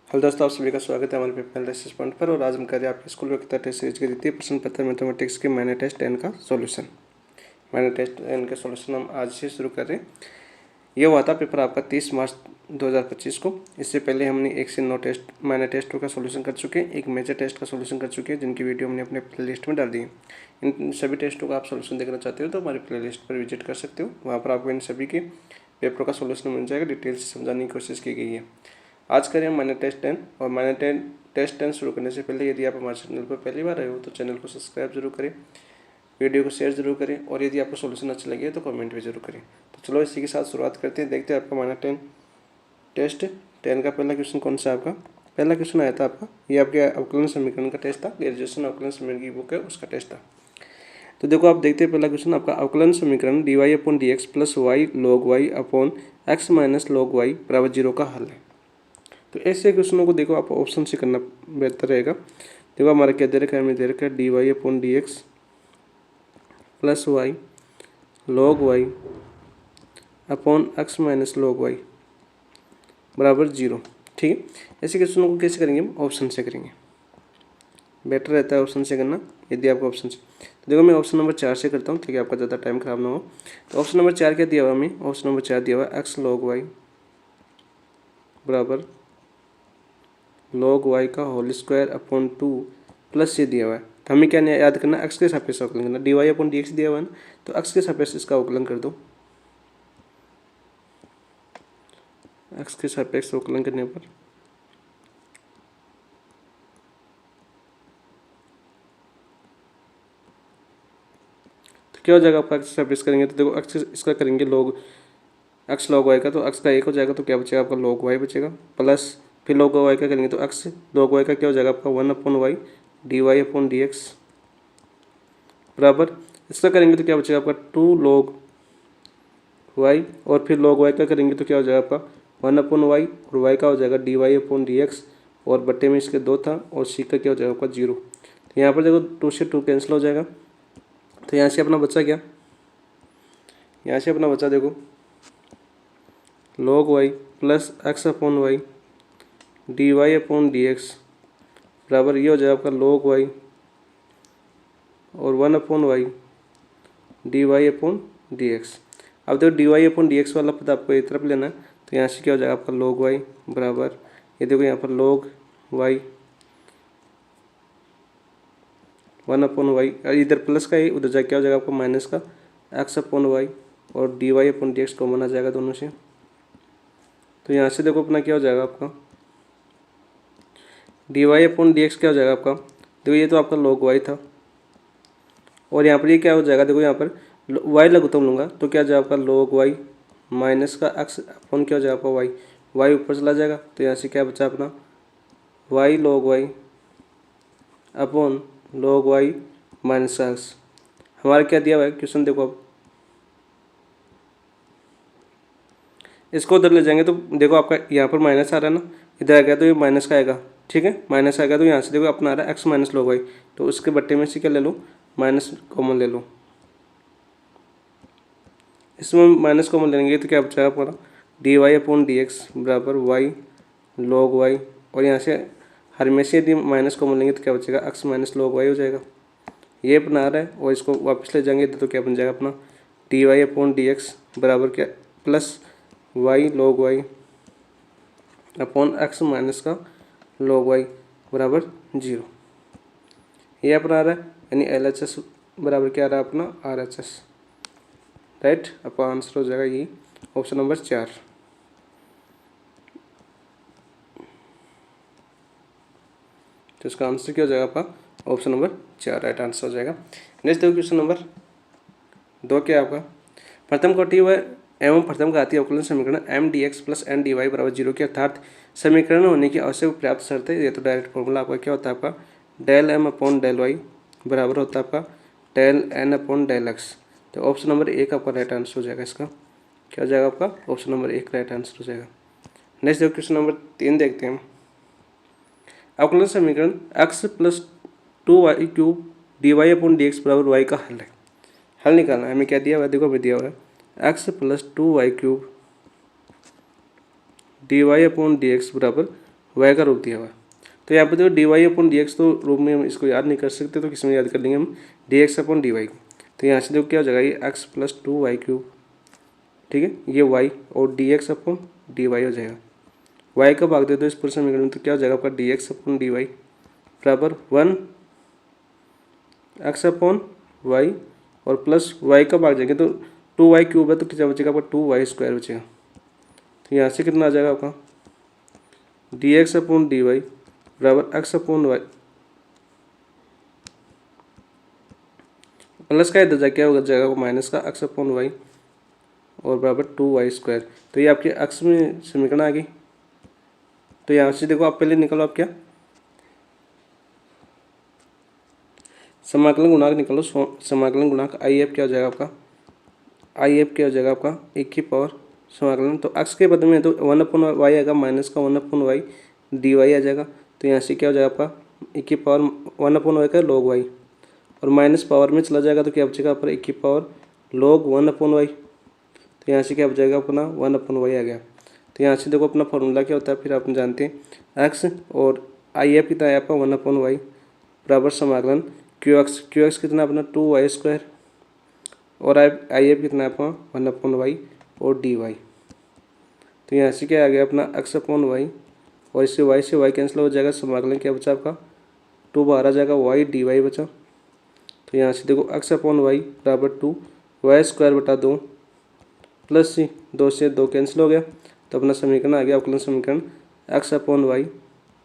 Hello दोस्तों, आप सभी का स्वागत है हमारे पेपर एनालिसिस पॉइंट पर। और आज हम कर रहे हैं आपके स्कूल में कितना टेस्ट सीरीज के द्वितीय प्रश्न पत्र मैथमेटिक्स के मैंने टेस्ट 10 का सॉल्यूशन। मैंने टेस्ट 10 का सॉल्यूशन हम आज से शुरू कर रहे हैं। ये हुआ था पेपर आपका 30 मार्च 2025 को। इससे पहले हमने 1 से 9 टेस्ट मैंने टेस्टों का सॉल्यूशन कर चुके हैं, एक मेजर टेस्ट का सॉल्यूशन कर चुके हैं, जिनकी वीडियो हमने अपने प्ले लिस्ट में डाल दी है। इन सभी टेस्टों का आप सॉल्यूशन देखना चाहते हो तो हमारी प्ले लिस्ट पर विजिट कर सकते हो। वहाँ पर आपको इन सभी के पेपरों का सॉल्यूशन मिल जाएगा। डिटेल से समझाने की कोशिश की गई है। आज करें मैंने टेस्ट 10। और मैंने टेस्ट 10 शुरू करने से पहले यदि आप हमारे चैनल पर पहली बार आए हो तो चैनल को सब्सक्राइब जरूर करें, वीडियो को शेयर जरूर करें, और यदि आपको सॉल्यूशन अच्छा लगे तो कमेंट भी जरूर करें। तो चलो इसी के साथ शुरुआत करते हैं। देखते हैं आपका मैंने टेस्ट 10 का पहला क्वेश्चन कौन सा आपका। पहला क्वेश्चन आया था आपका, ये आपके अवकलन समीकरण का टेस्ट था। ग्रेजुएशन अवकलन समीकरण की बुक है, उसका टेस्ट था। तो देखो आप देखते हैं पहला क्वेश्चन आपका, अवकलन समीकरण dy/dx plus y log y upon x minus log y बराबर 0 का हल है। तो ऐसे क्वेश्चनों को देखो आप ऑप्शन से करना बेहतर रहेगा। देखो हमारा क्या दे रखा है, हमें दे रखा है dy/dx plus y log y upon x minus log y बराबर 0। ठीक है, ऐसे क्वेश्चनों को कैसे करेंगे हम? ऑप्शन से करेंगे, बेटर रहता है ऑप्शन से करना यदि आपको ऑप्शन से। तो देखो मैं ऑप्शन नंबर 4 से करता हूँ ताकि आपका ज़्यादा टाइम खराब ना हो। तो ऑप्शन नंबर 4 क्या दिया हुआ हमें? ऑप्शन नंबर 4 दिया हुआ x log y बराबर log y का होल स्क्वायर अपॉन 2 प्लस ये दिया हुआ है। तो हमें क्या याद करना, x के सापेक्ष अवकलन करना। dy/dx दिया हुआ है ना, तो x के सापेक्ष इसका अवकलन कर दो। x के सापेक्ष अवकलन करने पर तो क्या हो जाएगा आपका, x सापेक्ष करेंगे तो देखो x इसका करेंगे x log y का, तो x का 1 हो जाएगा, तो क्या बचेगा आपका log y बचेगा, प्लस फिर log y का करेंगे तो x log y का क्या हो जाएगा आपका 1/y dy/dx बराबर इसका करेंगे तो क्या बचेगा आपका 2 log y, और फिर log y का करेंगे तो क्या हो जाएगा आपका 1/y, और y का हो जाएगा dy/dx, और बट्टे में इसके 2 था, और c का क्या हो जाएगा आपका 0। तो यहाँ पर देखो 2 से 2 कैंसिल हो जाएगा। तो यहाँ से अपना बचा क्या, यहाँ से अपना बचा देखो log y plus x/y dy/dx बराबर ये हो जाएगा आपका log y और 1/y dy/dx। अब देखो dy/dx वाला पद आपको एक तरफ लेना है, तो यहाँ से क्या हो जाएगा आपका log y बराबर, ये देखो यहाँ पर log y 1/y, और इधर प्लस का ही उधर जाके क्या हो जाएगा आपका माइनस का x/y, और dy/dx कॉमन आ जाएगा दोनों से। तो यहाँ से देखो अपना क्या हो जाएगा आपका dy/dx क्या हो जाएगा आपका, देखो ये तो आपका log y था, और यहाँ पर ये क्या हो जाएगा, देखो यहाँ पर y लघुत्तम लूँगा तो क्या हो जाएगा आपका log y माइनस का x अपॉन क्या हो जाएगा आपका y ऊपर चला जाएगा। तो यहाँ से क्या बचा अपना y log y upon log y minus का x। हमारा क्या दिया हुआ है क्वेश्चन, देखो अब इसको उधर ले जाएंगे तो देखो आपका यहाँ पर माइनस आ रहा है ना, इधर आ गया तो ये माइनस का आएगा। ठीक है, माइनस आ गया तो यहाँ से देखो अपना आ रहा है x माइनस log y, तो उसके बट्टे में से क्या ले लो, माइनस कॉमन ले लो। इसमें माइनस कॉमन लेंगे तो क्या बचाएगा पूरा dy/dx बराबर y log y, और यहाँ से हर में से यदि माइनस कॉमन लेंगे तो क्या बचेगा x माइनस log y हो जाएगा। ये अपना आ रहा है, और इसको वापस ले जाएंगे तो क्या बन जाएगा अपना dy/dx बराबर क्या plus y log y upon x minus का log y बराबर 0। ये अपना आ रहा है, यानी LHS बराबर क्या आ रहा है अपना RHS। राइट, आपका आंसर हो जाएगा ये ऑप्शन नंबर 4। तो इसका आंसर क्या हो जाएगा आपका ऑप्शन नंबर 4 राइट आंसर हो जाएगा। नेक्स्ट देखो क्वेश्चन नंबर 2 क्या आपका, प्रथम कोटि व एवं प्रथम घातीय अवकलन समीकरण mdx प्लस ndy बराबर 0 के अर्थात समीकरण होने की आवश्यक पर्याप्त शर्त है। ये तो डायरेक्ट फॉर्मूला आपका क्या होता है, आपका del m upon del Y बराबर होता है आपका del n upon del X. तो ऑप्शन नंबर 1 आपका राइट आंसर हो जाएगा। इसका क्या हो जाएगा आपका ऑप्शन नंबर 1 राइट आंसर हो जाएगा। नेक्स्ट देखो क्वेश्चन नंबर 3 देखते हैं। अवकलन समीकरण x प्लस 2y³ dy/dx बराबर y का हल है। हल निकालना है, हमें क्या दिया हुआ है, देखो हमें दिया हुआ है x प्लस 2y³ dy/dx बराबर वाई का रूप दिया हुआ है। तो यहाँ पर देखो D Y upon D x तो रूप में हम इसको याद नहीं कर सकते, तो किसमें याद कर लेंगे हम, D X upon D Y को। तो यहाँ से देखो क्या हो जाएगा, ये एक्स प्लस 2y3, ठीक है, ये y और D X upon D Y हो जाएगा। y का भाग दे दो इस पूरे समीकरण में, तो क्या हो जाएगा आपका D X upon D Y बराबर 1 एक्स अपॉन वाई और प्लस y का भाग जाएंगे तो 2y3 है, तो कितना बचेगा आपका 2y² बचेगा। तो यहाँ से कितना आ जाएगा आपका D X upon D Y बराबर एक्स अपॉन वाई प्लस का इधर क्या होगा जाएगा माइनस का एक्स अपॉन वाई और बराबर 2y²। तो ये आपके एक्स में समीकरण आ गई। तो यहाँ से देखो आप पहले निकालो, आप क्या समाकलन गुणांक निकालो, समाकलन गुणांक आई एफ क्या हो जाएगा आपका, आई एफ क्या हो जाएगा आपका 1 की पावर समाकलन, तो एक्स के बदले में तो 1 अपॉन वाई आएगा, माइनस का 1 अपॉन वाई डी वाई आ जाएगा। तो यहाँ से क्या हो जाएगा आपका 1 की पावर 1 अपॉन वाई का लॉग वाई और माइनस पावर में चला जाएगा, तो क्या बचेगा आपका 1 की पावर लॉग 1 अपॉन वाई। तो यहाँ से क्या बचेगा अपना 1 अपॉन वाई आ गया। तो यहाँ से देखो अपना फॉर्मूला क्या होता है, फिर आप जानते हैं एक्स और आई एफ कितना है आपका 1 अपॉन वाई बराबर समाकलन क्यू एक्स कितना अपना 2y² और आई एफ कितना है अपना 1 अपॉन वाई और डी वाई। तो यहाँ से क्या आ गया अपना एक्स अपॉन वाई और इससे वाई कैंसिल हो जाएगा, समाकलन क्या बचा आपका 2 बाहर आ जाएगा, वाई डी वाई बचा। तो यहाँ से देखो एक्स अपॉन वाई बराबर 2y² बटा 2 प्लस सी 2 से 2 कैंसिल हो गया, तो अपना समीकरण आ गया अवकलन समीकरण एक्स अपॉन वाई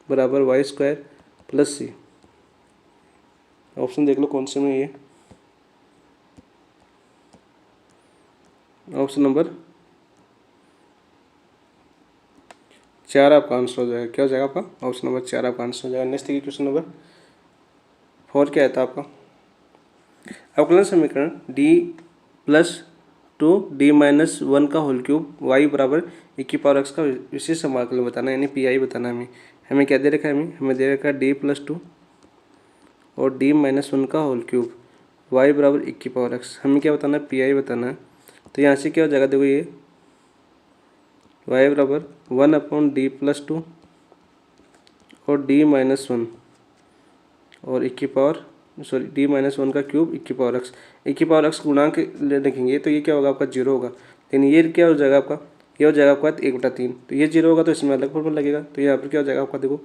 बराबर y² प्लस सी। ऑप्शन देख लो कौन से में ये, ऑप्शन नंबर 4 आपका आंसर हो जाएगा। क्या हो जाएगा आपका ऑप्शन नंबर 4 आपका आंसर हो जाएगा। नेक्स्ट देखिए क्वेश्चन नंबर 4 क्या था आपका, अवकलन समीकरण डी प्लस 2d-1 का होल क्यूब y बराबर 1 की पावर x का विशेष समाकलन बताना है, यानी पी बताना है। हमें क्या दे रखा है, हमें दे रखा है d+2 और d-1 का होल क्यूब y बराबर 1 की पावर x। हमें क्या बताना है, पी बताना है। तो यहाँ से क्या हो जाएगा, देखो ये y बराबर 1 अपॉन d+2 और d-1 और 1 की पावर d-1 का क्यूब 1 की पावर x, 1 की पावर x गुणांक लिखेंगे तो ये क्या होगा आपका 0 होगा, लेकिन ये क्या हो जाएगा आपका, ये हो जाएगा आपका 1/3। तो ये 0 होगा तो इसमें अलग फॉर्मूला लगेगा। तो यहाँ पर क्या हो जाएगा आपका, देखो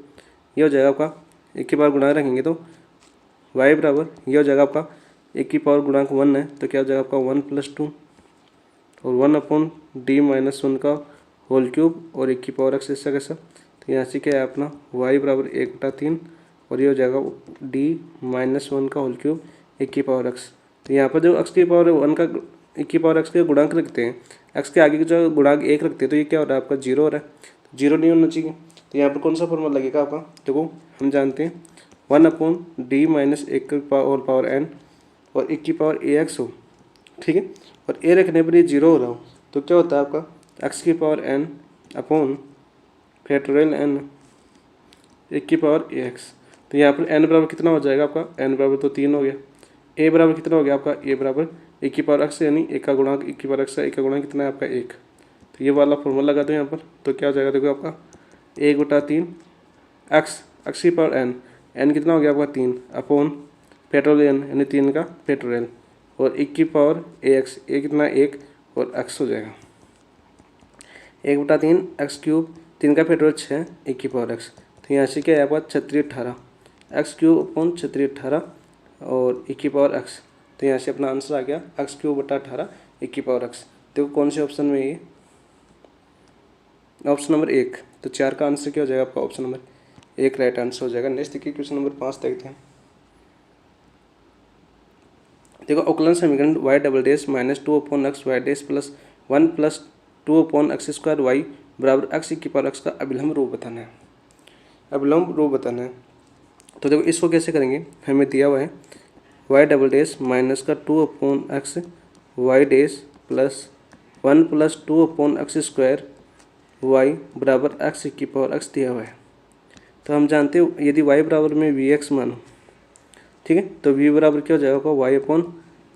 ये हो जाएगा आपका 1 की पावर गुणांक रखेंगे तो y बराबर ये हो जाएगा आपका 1 की पावर गुणांक 1 है, तो क्या हो जाएगा आपका 1+2 और 1 अपॉन d-1 का होल क्यूब और 1 की पावर x ऐसा कैसा। तो यहाँ से क्या है अपना y बराबर 1/3 और ये हो जाएगा d-1 का होल क्यूब 1 की पावर x। तो यहाँ पर जो x की पावर 1 का 1 की पावर x के गुणांक रखते हैं, x के आगे जो गुणांक 1 रखते हैं, तो ये क्या हो रहा है आपका 0 हो रहा है, तो 0 नहीं होना चाहिए। तो यहाँ पर कौन सा फॉर्मूला लगेगा आपका, देखो हम जानते हैं 1 अपॉन d-1 की पावर n और 1 की पावर ax हो, ठीक है, और a रखने पर ये 0 हो रहा हो, तो क्या होता है आपका x की power n upon factorial n 1 की पावर ax। तो यहाँ पर n बराबर कितना हो जाएगा आपका, n बराबर तो 3 हो गया, a बराबर कितना हो गया आपका, a बराबर 1 की पावर x यानी 1 का गुणांक 1 की पावर x है, 1 का गुणांक कितना है आपका 1। तो ये वाला फॉर्मूला लगा दो यहाँ पर, तो क्या हो जाएगा देखो आपका 1/3 x की पावर n कितना हो गया आपका 3 अपॉन फैक्टोरियल n यानी 3 का फैक्टोरियल और 1 की पावर ax, a कितना 1 और x हो जाएगा 1/3 x³ 3 का फैक्टोरियल 6 1 की पावर x। तो यहाँ से क्या है आपका 3618 x³ अपॉन 3618 और 1 की पावर x। तो यहाँ से अपना आंसर आ गया x³/18 1 की पावर x। देखो कौन से ऑप्शन में ये, ऑप्शन नंबर 1। तो 4 का आंसर क्या हो जाएगा आपका ऑप्शन नंबर 1 राइट आंसर हो जाएगा। नेक्स्ट देखिए क्वेश्चन नंबर 5 देखते हैं। देखो अवकलन समीकरण y double -2 upon x y dash plus 1 plus 2 upon x² y बराबर x की पावर x का अभिलंब रूप बताना है, अभिलंब रूप बताना है। तो देखो इसको कैसे करेंगे, हमें दिया हुआ है y double dash -2 upon x y dash plus 1 plus 2 upon x² y बराबर x की पावर x दिया हुआ है। तो हम जानते हो यदि y बराबर में vx मानो, ठीक है, तो v बराबर क्या हो जाएगा y अपॉन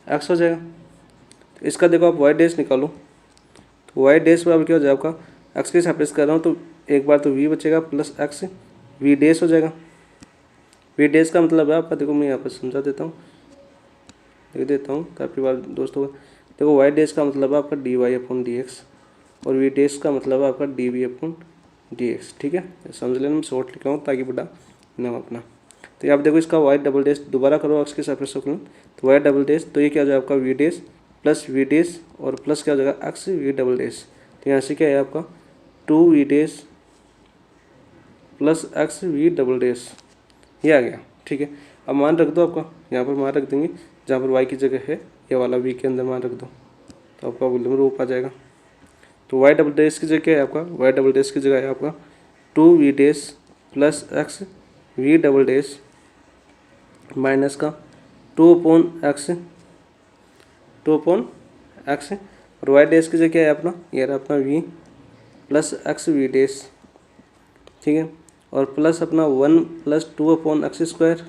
x हो जाएगा। तो इसका देखो आप y डैश निकालो, तो y डैश बराबर क्या हो जाएगा आपका x के सापेक्ष कर रहा हूँ तो एक बार तो वी बचेगा प्लस एक्स वी डैश हो जाएगा। वी डैश का मतलब है आपका, देखो मैं यहाँ पर समझा देता हूँ, लिख देता हूँ काफ़ी बार दोस्तों को। देखो वाई डैश का मतलब है आपका D Y upon D X और वी डैश का मतलब है आपका D V upon D X. ठीक है, समझ लेना, मैं शॉर्ट लिख रहा हूँ ताकि बड़ा ना अपना। तो ये आप देखो इसका वाई डबल डैश दोबारा करो एक्स के सापेक्ष अवकलन, तो वाई डबल डैश, तो ये क्या हो जाएगा आपका V dash plus V dash और प्लस क्या हो जाएगा एक्स वी डबल डैश। तो यहाँ से क्या है आपका 2v dash plus X V double dash, ये आ गया। ठीक है, अब मान रख दो आपका, यहाँ पर मान रख देंगे जहाँ पर y की जगह है, ये वाला v के अंदर मान रख दो तो आपका वॉल्यूम रूप आ जाएगा। तो y डबल डैश की जगह क्या है आपका, y डबल डैश की जगह है आपका 2v dash plus X V double dash minus का 2 अपॉन एक्स और y डैश की जगह क्या है अपना, ये रहा अपना v plus X V dash. ठीक है, और प्लस अपना 1 प्लस 2 अपॉन एक्स स्क्वायर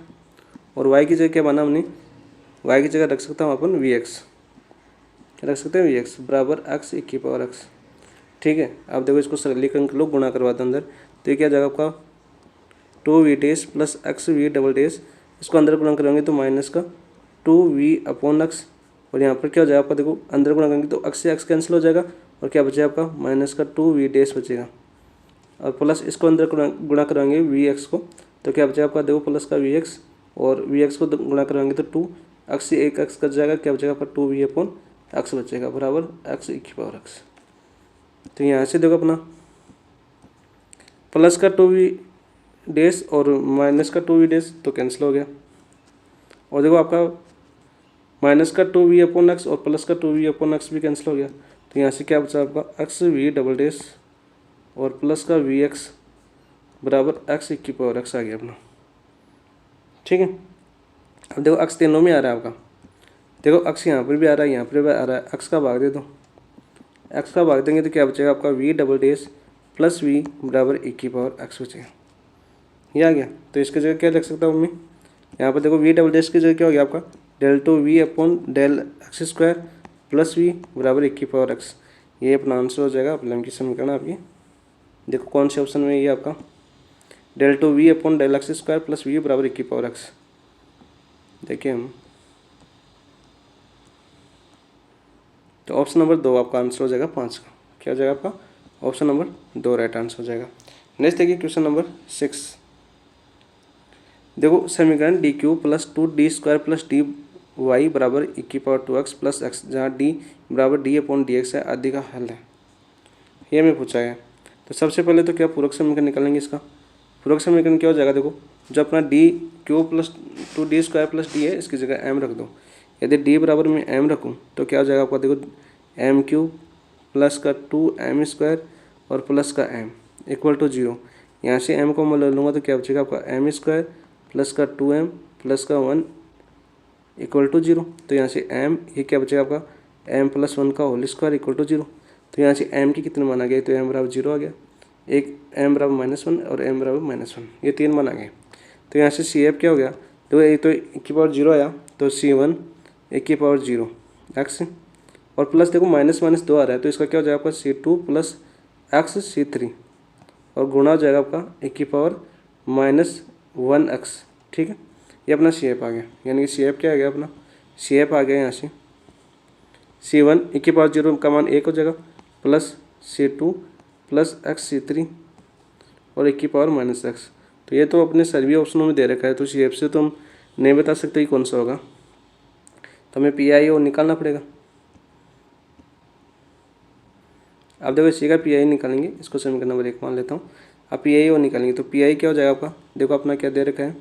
और y की जगह क्या बना हमने, y की जगह रख सकता हूँ अपन वी एक्स, रख सकते हैं वी एक्स बराबर एक्स की पावर एक्स। ठीक है, अब देखो इसको सरलीकरण कर लो, गुणा करवा दो अंदर, तो ये क्या जाएगा आपका 2v dash plus X V double dash, इसको अंदर गुणा करेंगे तो माइनस का 2v अपॉन एक्स और यहाँ पर क्या हो जाएगा आपका, देखो अंदर गुणा करेंगे तो एक्स से एक्स कैंसिल हो जाएगा और क्या बचेगा आपका माइनस का 2v डैश बचेगा और प्लस इसको अंदर गुणा कराएंगे वी एक्स को, तो क्या बचेगा आपका, देखो प्लस का वी एक्स और वी एक्स को गुणा कराएंगे तो 2 एक्स से एक एक्स कट जाएगा, क्या बचेगा आपका 2v अपॉन एक्स बचेगा बराबर एक्स की पावर एक्स। तो यहाँ से देखो अपना प्लस का 2v डैश और माइनस का 2v डैश तो कैंसिल हो गया और देखो आपका माइनस का 2v अपॉन एक्स और प्लस का 2v अपॉन एक्स भी कैंसिल हो गया। तो यहाँ से क्या बचा आपका एक्स वी डबल डैश और प्लस का वी एक्स बराबर एक्स की पावर एक्स आ गया अपना। ठीक है, अब देखो एक्स तीनों में आ रहा है आपका, देखो एक्स यहाँ पर भी आ रहा है, यहाँ पर भी आ रहा है, एक्स का भाग दे दो, एक्स का भाग देंगे तो क्या बचेगा आपका V double dash plus V बराबर की पावर एक्स बचेगा, ये आ गया। तो इसकी जगह क्या रख सकता हूँ मैं, यहाँ पर देखो वी डबल डैश की जगह क्या हो गया आपका del two V upon del X square plus V बराबर की पावर एक्स, ये अपना आंसर हो जाएगा प्रॉब्लम की समीकरण आपकी। देखो कौन से ऑप्शन में ये आपका del two V upon del X square plus V बराबर की पावर एक्स, देखिए हम, तो ऑप्शन नंबर 2 आपका आंसर हो जाएगा 5 का, क्या हो जाएगा आपका ऑप्शन नंबर 2 राइट आंसर हो जाएगा। नेक्स्ट देखिए क्वेश्चन नंबर 6, देखो समीकरण D Q plus 2d square plus D Y बराबर की पावर 2x प्लस एक्स, जहाँ डी बराबर डी अपॉन डी एक्स है, आदि का हल है, ये हमें पूछा है। तो सबसे पहले तो क्या पूरक समीकरण निकालेंगे, इसका पूरक समीकरण क्या हो जाएगा, देखो जो अपना D Q plus 2d square plus D है, इसकी जगह m रख दो, यदि d बराबर में m रखूँ तो क्या हो जाएगा आपका, देखो एम क्यू प्लस का 2m स्क्वायर और प्लस का m इक्वल टू 0, यहाँ से m को मैं ले लूँगा तो क्या बचेगा आपका m स्क्वायर प्लस का 2m प्लस का 1 इक्वल टू 0, तो यहाँ से m ये क्या बचेगा आपका m प्लस 1 का होल स्क्वायर इक्वल टू 0, तो यहाँ से m की कितने मान आ गए, तो m बराबर 0 आ गया, एक m बराबर -1 और m बराबर -1, ये 3 मान आ गए। तो यहाँ से सी एफ क्या हो गया, तो एक तो एक की पावर 0 आया तो C1 एक की पावर 0 x और प्लस देखो माइनस माइनस 2 आ रहा है तो इसका क्या हो जाएगा आपका C2 प्लस एक्स C3 और गुणा हो जाएगा आपका एक की पावर -1x। ठीक है, ये अपना सी एफ आ गया, यानी कि सी एफ क्या आ गया अपना, सी एफ आ गया यहाँ से C1 एक की पावर 0 का मान 1 हो जाएगा plus C2 plus x C3 और एक की पावर -x। तो ये तो अपने सभी ऑप्शनों में दे रखा है, तो सी एफ से तो हम नहीं बता सकते कि कौन सा होगा, तो हमें पी आई ओ निकालना पड़ेगा। अब देखो इसी का पी आई निकालेंगे, इसको समीकरण नंबर 1 मान लेता हूँ। अब पी आई ओ निकालेंगे तो पी आई क्या हो जाएगा आपका, देखो अपना क्या दे रखा है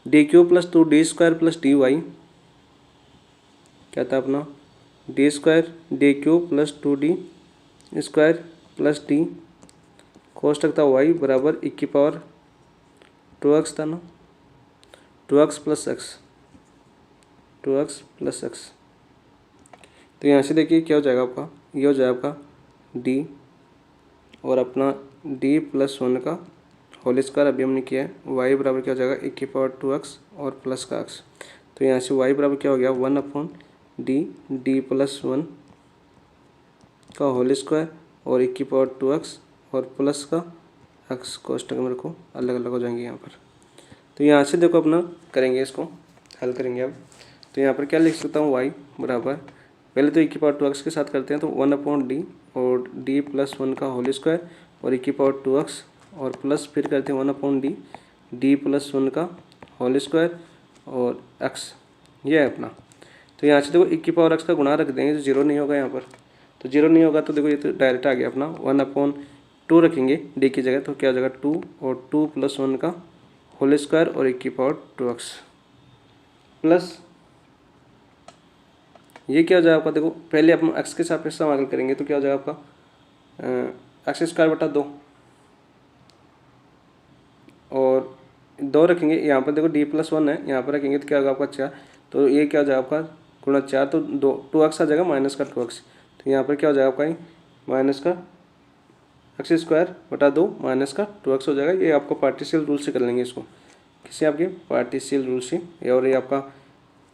d Q plus 2d square plus D y, क्या था अपना d square d Q plus 2d square plus d कोष्टक था वाई बराबर एक की पावर 2x था ना, 2x plus x, 2x plus x. तो यहाँ से देखिए क्या हो जाएगा आपका, ये हो जाएगा आपका d और अपना d प्लस 1 का होल स्क्वायर अभी हमने किया है, y बराबर क्या हो जाएगा एक की पावर 2x और प्लस का x। तो यहाँ से y बराबर क्या हो गया 1 अपॉन डी प्लस 1 का होल स्क्वायर और एक की पावर 2x और प्लस का एक्स कोष्टक में रखो, अलग अलग हो जाएंगे यहाँ पर। तो यहाँ से देखो अपना करेंगे, इसको हल करेंगे अब। तो यहाँ पर क्या लिख सकता हूँ, वाई बराबर, पहले तो e⁻2x के साथ करते हैं, तो 1/d और d + 1 का होल स्क्वायर और e⁻2x और प्लस फिर करते हैं 1/d d + 1 का होल स्क्वायर और x, ये है अपना। तो यहाँ से देखो e⁻x का गुणा रख देंगे, तो जीरो नहीं होगा यहाँ पर, तो जीरो नहीं होगा तो देखो ये तो डायरेक्ट आ गया अपना 1/2 रखेंगे d की जगह, तो क्या हो जाएगा 2 और 2 + 1 का होल स्क्वायर और e⁻2x प्लस ये क्या हो जाएगा आपका, देखो पहले अपन x के सापेक्ष समाकल करेंगे, तो क्या हो जाएगा आपका x² / 2 और 2 रखेंगे यहाँ पर, देखो d + 1 है यहाँ पर रखेंगे, तो क्या होगा आपका 4, तो ये क्या हो जाएगा आपका गुणा 4, तो 2x आ जाएगा माइनस का 2x, तो यहाँ पर क्या हो जाएगा आपका माइनस का x² / 2 माइनस का 2x हो जाएगा। ये आपको पार्टिशियल रूल से कर लेंगे इसको, किसी आपके पार्टिशियल रूल से, और ये आपका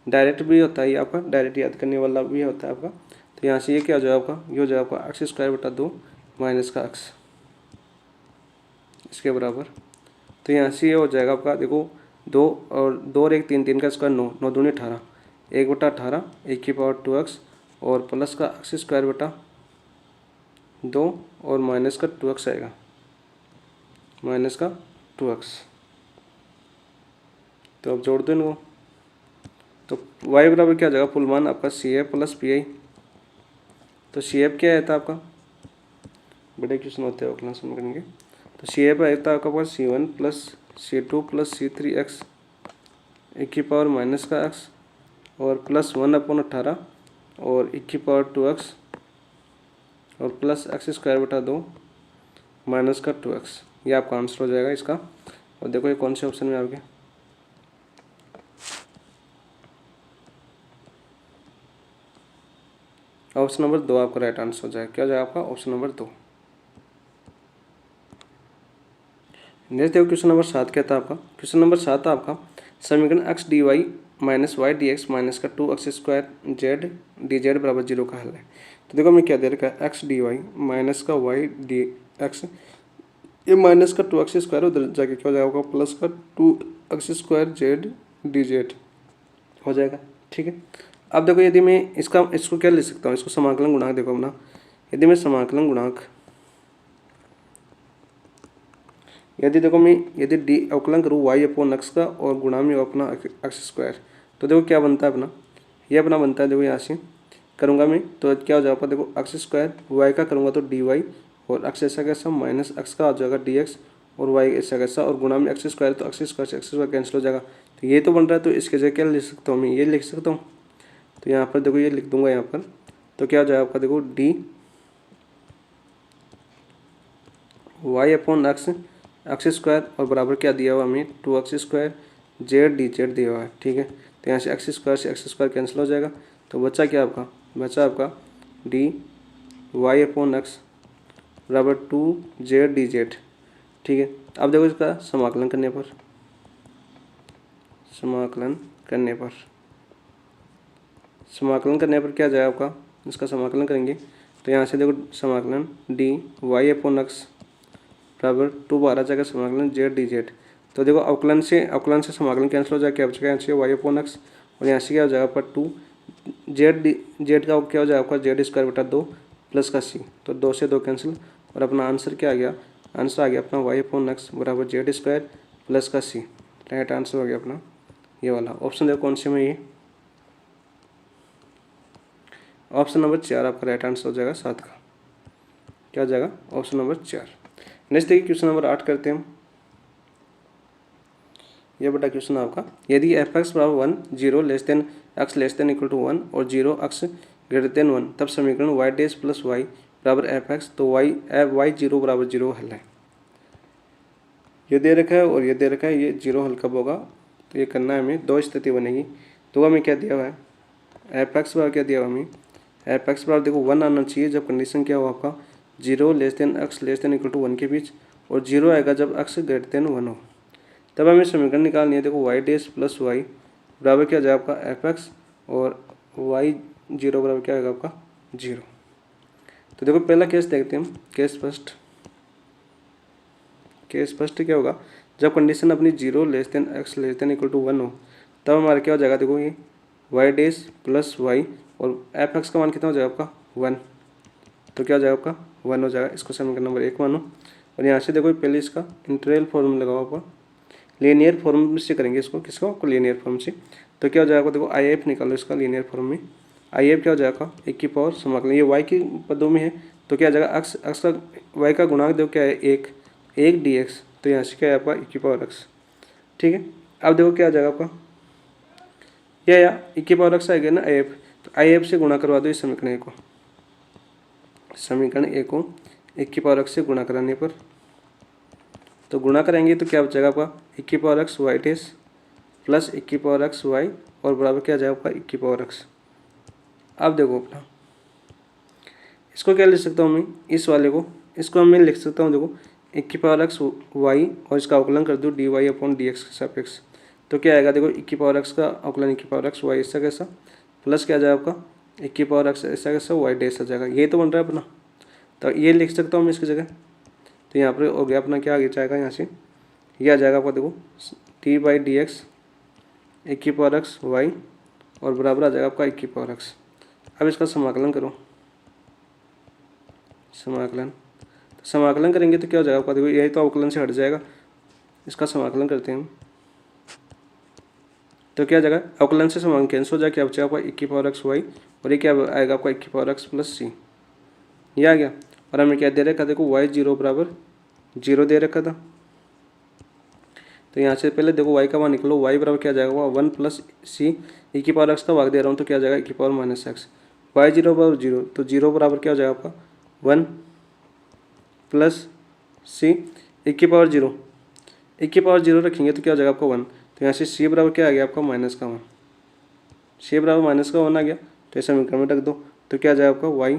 डायरेक्ट भी होता है, ये आपका डायरेक्ट याद करने वाला भी होता है आपका। तो यहाँ से ये क्या हो जाएगा आपका, ये हो जाएगा आपका x² / 2 माइनस का x इसके बराबर। तो यहाँ से ये हो जाएगा आपका, देखो 2 और 2 और 1 3 3 का स्क्वायर 9 9 दूनी 18 1/18 e⁻2x और प्लस का x² / 2 और माइनस का 2x आएगा, माइनस का 2x। तो अब जोड़ दो इनको, तो y बराबर क्या हो जाएगा, फुल मान आपका CF + PI। तो CF क्या आता है आपका, बड़े क्वेश्चन होते हैं क्लास में करेंगे, तो CF आता है आपका पास C1 + C2 + C3x e⁻−x और प्लस 1/18 और e⁻2x और प्लस x² / 2 माइनस का 2x, ये आपका आंसर हो जाएगा इसका। और देखो ये कौन से ऑप्शन में आपके, ऑप्शन नंबर 2 आपका राइट आंसर हो जाएगा। क्या हो जाएगा आपका, ऑप्शन नंबर 2। नेक्स्ट देखो क्वेश्चन नंबर 7 क्या था आपका, क्वेश्चन नंबर 7 आपका समीकरण x dy - y dx minus का 2x² z dz बराबर 0 का हल है। तो देखो हमें क्या दे रखा है, x dy माइनस का y dx, ये माइनस का 2x² उधर जाके क्या हो जाएगा प्लस का 2x² z dz हो जाएगा, ठीक है। अब देखो यदि मैं इसको क्या लिख सकता हूँ, इसको समाकलन गुणांक देखो अपना, यदि मैं समाकलन गुणांक यदि डी अवकलन करूँ y/x का और गुणा में अपना x², तो देखो क्या बनता है अपना, ये अपना बनता है, देखो यहाँ से करूँगा मैं तो क्या हो जाएगा, देखो x² y का करूँगा तो dy और x ऐसा कैसा माइनस x का आ जाएगा dx और y ऐसा कैसा और गुणा में x² तो x² से x² कैंसिल हो जाएगा। तो ये तो बन रहा है, तो इसके जगह क्या लिख सकता हूँ मैं, ये लिख सकता हूँ। तो यहाँ पर देखो ये लिख दूंगा यहाँ पर, तो क्या हो जाएगा आपका, देखो dy x² और बराबर क्या दिया हुआ हमें 2x² z dz दिया हुआ है, ठीक है। तो यहाँ से x² से x² कैंसिल हो जाएगा, तो बचा क्या आपका, बचा आपका dy x बराबर 2z dz, ठीक है। अब देखो इसका समाकलन करने पर क्या जाएगा आपका, इसका समाकलन करेंगे तो यहाँ से देखो समाकलन dy x बराबर 2 बार आ जाएगा समाकलन z dz। तो देखो अवकलन से समाकलन कैंसिल हो जाएगा, क्या बचेगा यहाँ से y/x और यहाँ से क्या हो जाएगा आपका 2 z का क्या हो जाएगा आपका z² / 2 प्लस का c, तो 2 से 2 कैंसिल और अपना आंसर क्या आ गया, आंसर आ गया अपना y/x बराबर z² प्लस का c, राइट आंसर हो गया अपना ये वाला। ऑप्शन देखो कौन से में, ये ऑप्शन नंबर 4 आपका राइट आंसर हो जाएगा 7 का, क्या हो जाएगा ऑप्शन नंबर 4। नेक्स्ट देखिए क्वेश्चन नंबर 8 करते हैं हम। ये बड़ा क्वेश्चन आपका, यदि f(x) बराबर 1 0 less than x less than equal to 1 और 0x ग्रेटर देन 1 तब समीकरण y डैश प्लस y बराबर f(x) तो y0 बराबर 0 हल है। ये दे रखा है और ये दे रखा है, ये 0 हल कब होगा, तो ये करना है हमें, दो स्थिति बनेगी। तो हमें क्या दिया हुआ है, f(x) बराबर क्या दिया हुआ हमें, f(x) बराबर देखो 1 आना चाहिए जब कंडीशन क्या हो आपका 0 less than x less than equal to 1 के बीच, और 0 आएगा जब x ग्रेटर देन 1 हो। तब हमें समीकरण निकालनी है, देखो y डैश प्लस y बराबर क्या जाएगा आपका f(x) और y0 बराबर क्या आएगा आपका 0। तो देखो पहला केस देखते हैं हम, केस फर्स्ट। केस फर्स्ट क्या होगा, जब कंडीशन अपनी 0 less than X less than equal to 1 हो तब हमारा क्या हो जाएगा, देखो ये वाई डेज प्लस वाई और एफ एक्स का मान कितना हो जाएगा आपका 1, तो क्या हो जाएगा आपका 1 हो जाएगा। इसको समीकरण नंबर 1 मानो। और यहाँ से देखो पहले इसका इंटीग्रल फॉर्म लगाओ आपका, लीनियर फॉर्म से करेंगे इसको, किसको आपको लीनियर फॉर्म से। तो क्या हो जाएगा, देखो आई एफ निकालो इसका लीनियर फॉर्म में। आई एफ क्या हो जाएगा, 1 की पावर समाकलन, ये वाई की पदों में है तो क्या हो जाएगा अक्स, अक्स का वाई का गुणांक देखो क्या है 1 डी एक्स, तो यहाँ से क्या है आपका 1 की पावर एक्स। ठीक है, अब देखो क्या हो जाएगा आपका, या 1 की पावर एक्स आएगा ना आई एफ, तो आई एफ से गुणा करवा दो इस समीकरण ए को, समीकरण ए को 1 की पावर एक्स से गुणा कराने पर, तो गुणा करेंगे तो क्या बचेगा आपका 1 की पावर एक्स वाई टेस प्लस 1 की पावर एक्स वाई और बराबर क्या आ जाएगा आपका 1 की पावर एक्स। अब देखो अपना इसको क्या लिख सकता हूँ मैं, इस वाले को, इसको मैं लिख सकता हूँ देखो 1 की पावर एक्स वाई और इसका अवकलन कर दूँ D Y upon D X के सापेक्ष, तो क्या आएगा देखो 1 की पावर एक्स का अवकलन 1 की पावर एक्स वाई ऐसा कैसा प्लस क्या आ जाएगा आपका 1 की पावर एक्स ऐसा कैसा वाई डेस आ जाएगा, ये तो बन रहा है अपना, तो ये लिख सकता हूँ मैं इसकी जगह। तो यहाँ पर हो गया अपना क्या आगे जाएगा, यहाँ से ये आ जाएगा आपका देखो टी बाई डी एक्स 1 की पावर एक्स वाई और बराबर आ जाएगा आपका 1 की पावर एक्स। अब इसका समाकलन करो, समाकलन, तो समाकलन करेंगे तो क्या हो जाएगा आपका देखो, यही तो अवकलन से हट जाएगा, इसका समाकलन करते हैं तो क्या हो जाएगा, अवकलन से समाकलन कैंसिल हो जाएगा, क्या बचेगा आपका 1 की पावर एक्स वाई और ये क्या आएगा आपका 1 की पावर एक्स प्लस सी, ये आ गया। और हमें क्या दे रखा देखो वाई 0 बराबर 0 दे रखा था, तो यहाँ से पहले देखो y का मान निकलो, y बराबर क्या जाएगा 1 प्लस सी 1 की पावर एक्स का भाग दे रहा हूँ तो क्या जाएगा 1 की पावर माइनस एक्स, वाई 0 बराबर 0, तो 0 बराबर क्या हो जाएगा आपका 1 प्लस सी 1 की पावर 0, 1 की पावर 0 रखेंगे तो क्या हो जाएगा आपका 1, तो यहाँ से सी बराबर क्या आ गया आपका माइनस का 1, सी बराबर माइनस का 1 आ गया, तो ऐसा समीकरण में रख दो, तो क्या आ जाएगा आपका y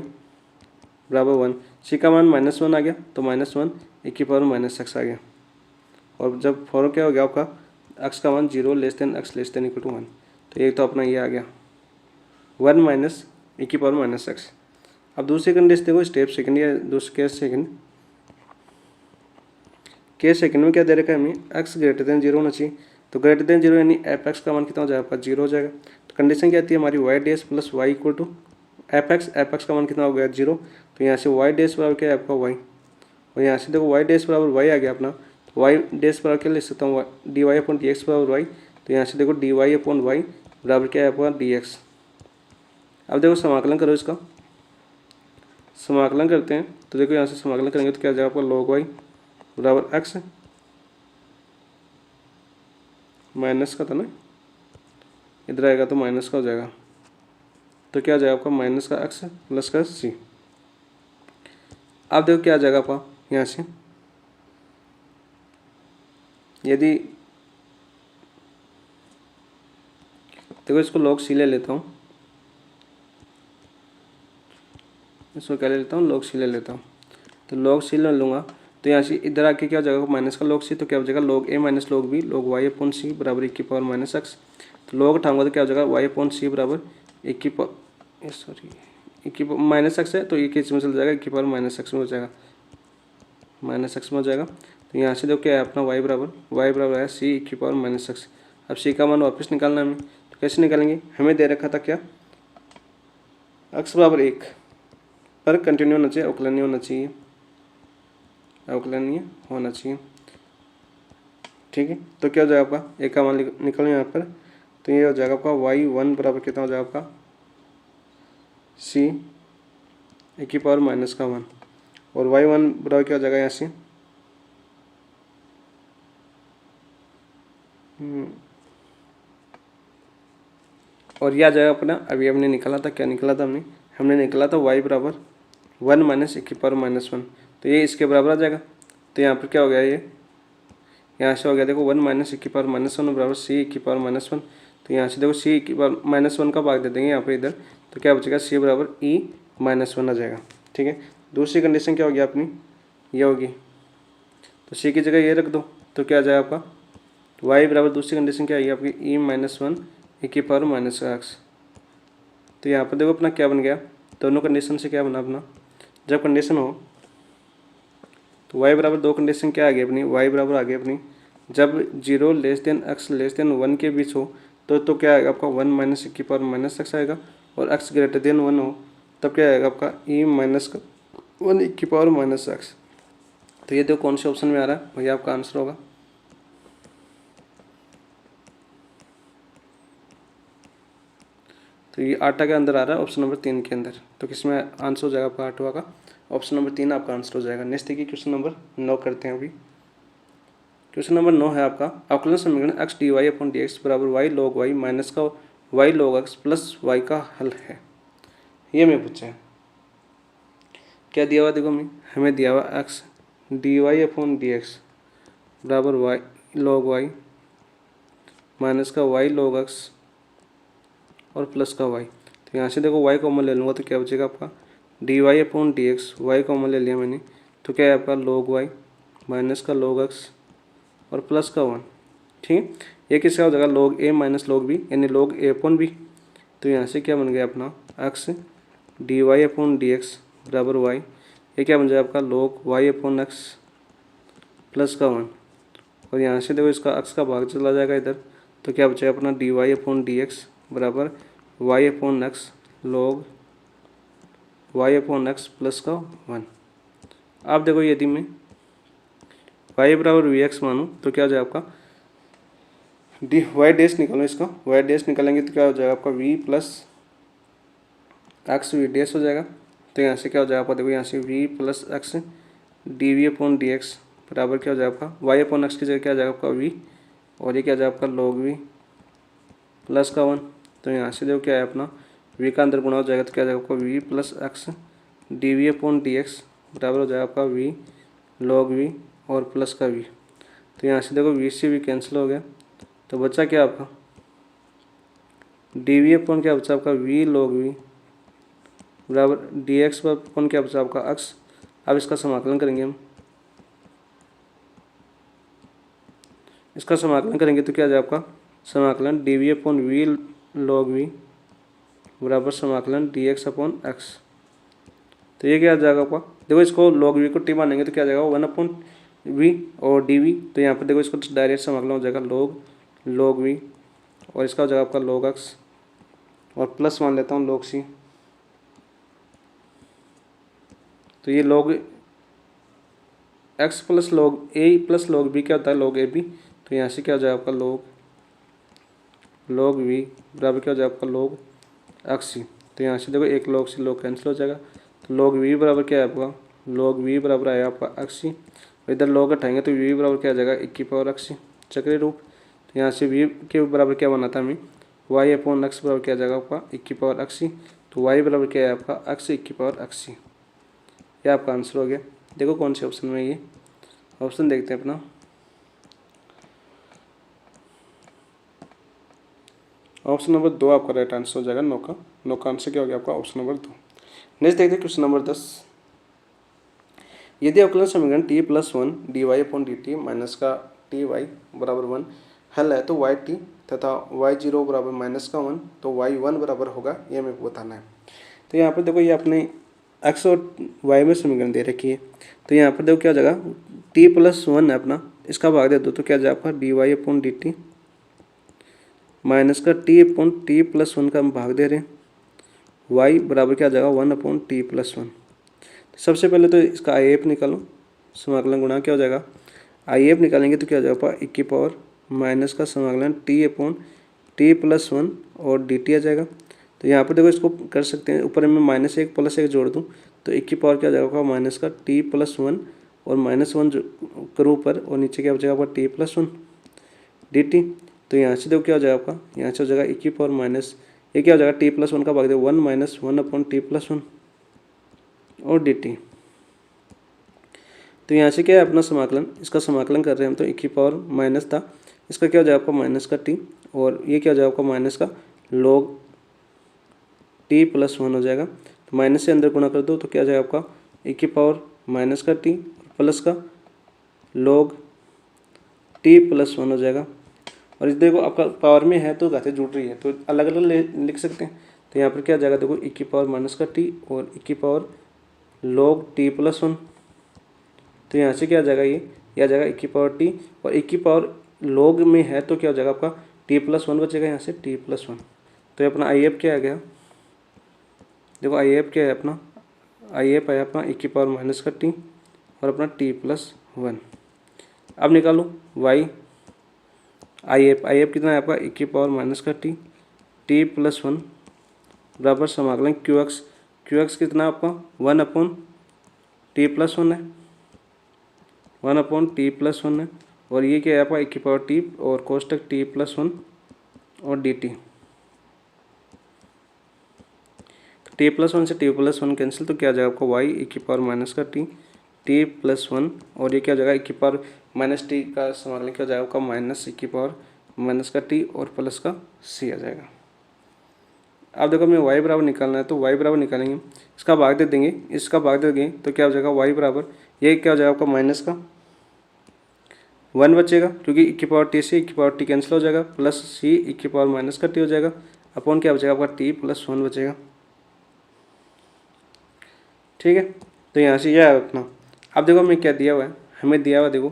बराबर 1, सी का मान -1 आ गया तो -1 1 की पावर माइनस एक्स आ गया, और जब फॉर क्या हो गया आपका एक्स का मान 0 less than X less than equal to 1, तो ये तो अपना ये आ गया 1 माइनस 1 की पावर माइनस एक्स। अब दूसरी कंडीशन देखो स्टेप सेकंड या दूसरे केस सेकंड में क्या दे रखा है हमें एक्स ग्रेटर देन 0 होना चाहिए, तो ग्रेटर देन 0 यानी एफ एक्स का मान कितना हो जाएगा आपका 0 हो जाएगा। तो कंडीशन क्या आती है हमारी Y dash plus Y equal to F X का मान कितना हो गया 0, तो यहाँ से वाई डेस बराबर क्या है आपका वाई, और यहाँ से देखो वाई डेस बराबर वाई आ गया अपना, वाई डेस बराबर क्या लिख सकता हूँ D Y upon D x बराबर वाई, तो यहाँ से देखो डी वाई अपॉन वाई बराबर क्या है आपका डी एक्स। अब देखो समाकलन करो, इसका समाकलन करते हैं तो देखो यहाँ से समाकलन करेंगे तो क्या आ जाएगा आपका लॉग वाई बराबर एक्स माइनस का था ना, इधर आएगा तो माइनस का हो जाएगा, तो क्या आ जाएगा आपका माइनस का एक्स प्लस का सी। अब देखो क्या आ जाएगा आपका यहाँ से, यदि देखो इसको लॉग सी ले लेता हूँ, इसको क्या ले लेता हूँ लॉग सी ले लेता हूँ, तो लॉग सी ले लूँगा तो यहाँ से इधर आके क्या हो जाएगा माइनस का लॉग सी, तो क्या हो जाएगा लॉग ए minus log b log Y upon c बराबर 1 की पावर माइनस एक्स, तो लॉग उठाऊंगा तो क्या हो जाएगा वाई अपॉन सी बराबर 1 की पावर सॉरी 1 की माइनस एक्स है तो ये किस में चल जाएगा 1 की पावर माइनस एक्स में हो जाएगा, माइनस एक्स में हो जाएगा। तो यहाँ से देखो क्या है अपना वाई बराबर है सी 1 की पावर माइनस एक्स। अब सी का मान वापस निकालना है हमें, तो कैसे निकालेंगे, हमें दे रखा था क्या एक्स बराबर 1 पर कंटिन्यू होना चाहिए, अवकलनीय होना चाहिए, अवकलनीय होना चाहिए। ठीक है, तो क्या हो जाएगा आपका एक का मान निकल यहाँ पर, तो ये हो जाएगा आपका y1 बराबर कितना हो जाएगा आपका c 1 की पावर माइनस का 1 और y1 बराबर क्या हो जाएगा यहाँ से और यह आ जाएगा अपना, अभी हमने निकाला था, क्या निकाला था हमने निकाला था y बराबर 1 माइनस 1 की पावर माइनस 1, तो ये इसके बराबर आ जाएगा। तो यहाँ पर क्या हो गया, ये यहाँ से हो गया देखो 1 माइनस 1 की पावर माइनस 1 बराबर सी 1 की पावर माइनस 1, तो यहाँ से देखो सी की पावर माइनस 1 का भाग दे देंगे यहाँ पर इधर, तो क्या बचेगा सी बराबर ई माइनस 1 आ जाएगा। ठीक है, दूसरी कंडीशन क्या होगी अपनी, ये होगी, तो सी की जगह ये रख दो, तो क्या आ जाएगा आपका वाई बराबर दूसरी कंडीशन क्या आएगी आपकी ई माइनस 1 1 की पावर माइनस एक्स। तो यहाँ पर देखो अपना क्या बन गया, दोनों कंडीशन से क्या बना अपना, जब कंडीशन हो तो y बराबर दो कंडीशन क्या आ गई अपनी, y बराबर आ गई अपनी जब 0 x <1 के बीच हो तो क्या आएगा आपका 1 माइनस की पावर माइनस एक्स आएगा, और x ग्रेटर देन 1 हो तब क्या आएगा आपका e माइनस 1 की पावर माइनस एक्स। तो ये देखो कौन से ऑप्शन में आ रहा है, भैया आपका आंसर होगा। तो ये 8 के अंदर आ रहा है ऑप्शन नंबर 3 के अंदर। तो किसमें आंसर हो जाएगा आपका 8वां का, ऑप्शन नंबर 3 आपका आंसर हो जाएगा। नेक्स्ट देखिए क्वेश्चन नंबर 9 करते हैं अभी। क्वेश्चन नंबर 9 है आपका अवकलन समीकरण x dy upon D x बराबर वाई लॉग वाई माइनस का Y log X plus Y का हल है। ये मैं पूछा है, क्या दिया हुआ देखो हमें दिया हुआ x D Y upon D x बराबर वाई लॉग वाई माइनस का वाई लॉग एक्स और प्लस का वाई। तो यहाँ से देखो वाई कॉमन ले लूँगा तो क्या बचेगा आपका D Y upon D X, Y common ले लिया मैंने तो क्या है आपका लॉग वाई माइनस का लॉग एक्स और प्लस का 1। ठीक है, ये किसका हो जाएगा लॉग ए माइनस लॉग बी यानी लॉग ए अपॉन बी। तो यहाँ से क्या बन गया अपना X D Y upon D x बराबर वाई, ये क्या बन जाएगा आपका log Y upon x plus का 1, और यहाँ से देखो इसका एक्स का भाग चला जाएगा इधर तो क्या बचेगा अपना d Y upon D x बराबर y upon x log Y upon x plus का 1। आप देखो यदि मैं y बराबर वी एक्स मानूँ तो क्या हो जाएगा आपका डी वाई डैश निकालो, इसका वाई डैश निकालेंगे तो क्या हो जाएगा आपका v plus X V dash हो जाएगा। तो यहाँ से क्या हो जाएगा आपका देखो यहाँ से v plus X D V upon D x बराबर क्या हो जाएगा आपका वाई अपॉन एक्स की जगह क्या हो जाएगा आपका v, और ये क्या हो जाएगा आपका लॉग v प्लस का 1। तो यहाँ से देखो क्या है अपना v का अंदर गुणा हो जाएगा तो क्या हो जाएगा आपका v plus X D V upon D x बराबर हो जाएगा आपका v लॉग v और प्लस का v। तो यहाँ से देखो v से v कैंसिल हो गया तो बचा क्या आपका डी वी अपॉन क्या बचा आपका v लॉग v बराबर डी एक्स अपॉन क्या बचा आपका एक्स। अब इसका समाकलन करेंगे हम, इसका समाकलन करेंगे तो क्या आ जाएगा आपका समाकलन D V upon V log V बराबर समाकलन डी एक्स अपॉन एक्स। तो ये क्या आ जाएगा आपका देखो इसको लॉग वी को टी मानेंगे तो क्या आ जाएगा 1 अपॉन वी और डी वी। तो यहाँ पर देखो इसको डायरेक्ट समाकलन हो जाएगा लॉग वी और इसका हो जाएगा आपका लॉग एक्स और प्लस मान लेता हूँ लॉग सी। तो ये लॉग एक्स प्लस लॉग ए प्लस लॉग बी क्या होता है लॉग ए बी। तो यहाँ से क्या हो जाएगा आपका लॉग वी बराबर क्या हो जाएगा आपका लॉग एक्स सी। तो यहाँ से देखो एक लॉग से लॉग कैंसिल हो जाएगा तो लॉग वी बराबर क्या है आपका लॉग वी बराबर आएगा आपका एक्स सी, इधर लॉग हटाएंगे तो वी बराबर क्या आ जाएगा 1 की पावर एक्स चक्रीय रूप। तो यहाँ से वी के बराबर क्या बना था हमें वाई अपॉन एक्स बराबर क्या आ जाएगा आपका 1 की पावर एक्स। तो वाई बराबर क्या है आपका एक्स 1 की पावर एक्स। ये आपका आंसर हो गया। देखो कौन से ऑप्शन में ये ऑप्शन देखते हैं अपना। ऑप्शन नंबर 2 आपका राइट आंसर हो जाएगा। 9 का आंसर क्या हो गया आपका ऑप्शन नंबर 2। नेक्स्ट देखते हैं क्वेश्चन नंबर 10। यदि अवकलन समीकरण T plus 1 D Y upon D T minus का टी वाई बराबर 1 हल है तो वाई टी तथा वाई जीरो बराबर माइनस का 1 तो वाई 1 बराबर होगा, ये हमें बताना है। तो यहाँ पर देखो ये अपने एक्स और वाई में समीकरण दे रखी है। तो यहाँ पर देखो क्या हो जाएगा टी प्लस 1 है अपना, इसका भाग दे दो तो क्या जाएगा आपका D Y upon D T minus का टी अपॉन टी प्लस 1 का हम भाग दे रहे हैं, वाई बराबर क्या आ जाएगा 1 अपॉन टी प्लस 1। सबसे पहले तो इसका आई एफ निकालो, समाकलन गुणा क्या हो जाएगा आई एफ निकालेंगे तो क्या हो जाएगा 1 की पावर माइनस का समाकलन टी अपॉन टी प्लस 1 और डी टी आ जाएगा। तो यहाँ पर देखो इसको कर सकते हैं, ऊपर में -1 +1 जोड़ दूँ तो 1 की पावर क्या हो जाएगा माइनस का टी प्लस 1 और -1 करूँ ऊपर और नीचे क्या हो जाएगा आपका टी प्लस 1 डी टी। तो यहाँ से देखो क्या हो जाएगा आपका यहाँ से हो जाएगा 1 की पावर माइनस ये क्या हो जाएगा टी प्लस 1 का भाग दे 1 माइनस 1 अपॉन टी प्लस 1 और डी टी। तो यहाँ से क्या है अपना समाकलन, इसका समाकलन कर रहे हैं हम तो 1 की पावर माइनस था, इसका क्या हो जाएगा आपका माइनस का टी और ये क्या हो जाएगा आपका माइनस का लॉग टी प्लस 1 हो जाएगा। तो माइनस से अंदर गुणा कर दो तो क्या हो जाएगा आपका 1 की पावर माइनस का टी प्लस का लॉग टी प्लस 1 हो जाएगा। और इस देखो आपका पावर में है तो घातें जुड़ रही है तो अलग अलग लिख सकते हैं। तो यहाँ पर क्या आ जाएगा देखो 1 की पावर माइनस का टी और 1 की पावर लॉग टी प्लस 1। तो यहाँ से क्या आ जाएगा, ये आ जाएगा e की पावर टी, और e की पावर लॉग में है तो क्या हो जाएगा आपका t+1 बचेगा यहाँ से t+1। तो ये अपना आई एफ क्या आ गया, देखो आई एफ क्या है अपना, आई एफ आया अपना e की पावर माइनस का टी और अपना t+1। अब निकालो y आई एफ कितना है आपका e की पावर माइनस का t+1 बराबर समाकलन क्यू एक्स कितना आपका 1/t+1 है, 1/t+1 है, और ये क्या है आपका e की पावर t और कोष्टक t+1 और dt। t+1 से t+1 कैंसिल, तो क्या आ जाएगा आपको y e की पावर माइनस का t+1, और ये क्या हो जाएगा e की पावर माइनस टी का समाकलन क्या हो जाएगा आपका माइनस e की पावर माइनस का t और प्लस का c आ जाएगा। अब देखो हमें y बराबर निकालना है, तो y बराबर निकालेंगे, इसका भाग दे देंगे, इसका भाग दे देंगे, तो क्या हो जाएगा y बराबर, ये क्या हो जाएगा आपका माइनस का 1 बचेगा क्योंकि e की पावर t से e की पावर t कैंसिल हो जाएगा, प्लस c e की पावर माइनस का t हो जाएगा, अपॉन क्या बचेगा आपका t+1 बचेगा। ठीक है, तो यहाँ से यह है अपना। अब देखो हमें क्या दिया हुआ है, हमें दिया हुआ देखो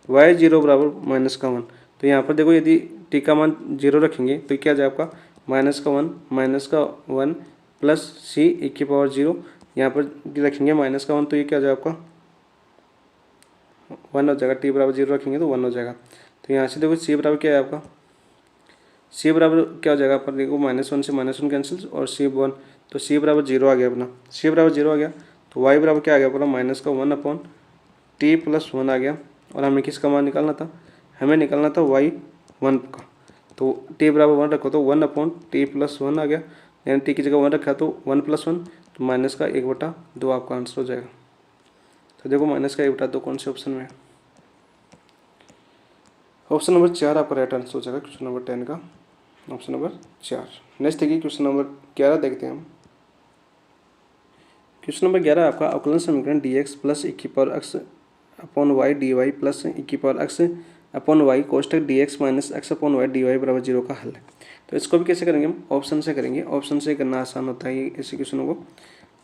y0 बराबर माइनस का 1, तो यहाँ पर देखो यदि t का मान 0 रखेंगे तो क्या जाए आपका माइनस का 1 प्लस c e की पावर 0, यहाँ पर रखेंगे माइनस का 1 तो ये क्या जाए आपका 1 हो जाएगा, t बराबर 0 रखेंगे तो 1 हो जाएगा। तो यहाँ से देखो c बराबर क्या है आपका, c बराबर क्या हो जाएगा पर देखो -1 से -1 कैंसिल और c1, तो c बराबर 0 आ गया अपना, c बराबर 0 आ गया, तो y बराबर क्या आ गया अपना माइनस का 1/t+1 आ गया। और हमें किसका मान निकालना था, हमें निकालना था y1 का, तो t बराबर 1 रखो तो 1/t+1 आ गया, यानी t की जगह 1 रखा तो 1+1, तो माइनस का 1/2 आपका आंसर हो जाएगा। तो देखो माइनस का 1/2 कौन से ऑप्शन में है, ऑप्शन नंबर 4 आपका राइट आंसर हो जाएगा क्वेश्चन नंबर 10 का, ऑप्शन नंबर 4। नेक्स्ट देखिए क्वेश्चन नंबर 11 देखते हैं हम। क्वेश्चन नंबर 11 आपका अवकलन समीकरण dx प्लस e की power x upon y d y plus e की पावर x अपॉन वाई कोष्टक dx minus x upon y d Y बराबर 0 का हल है। तो इसको भी कैसे करेंगे हम, ऑप्शन से करेंगे, ऑप्शन से करना आसान होता है ये ऐसे क्वेश्चनों को।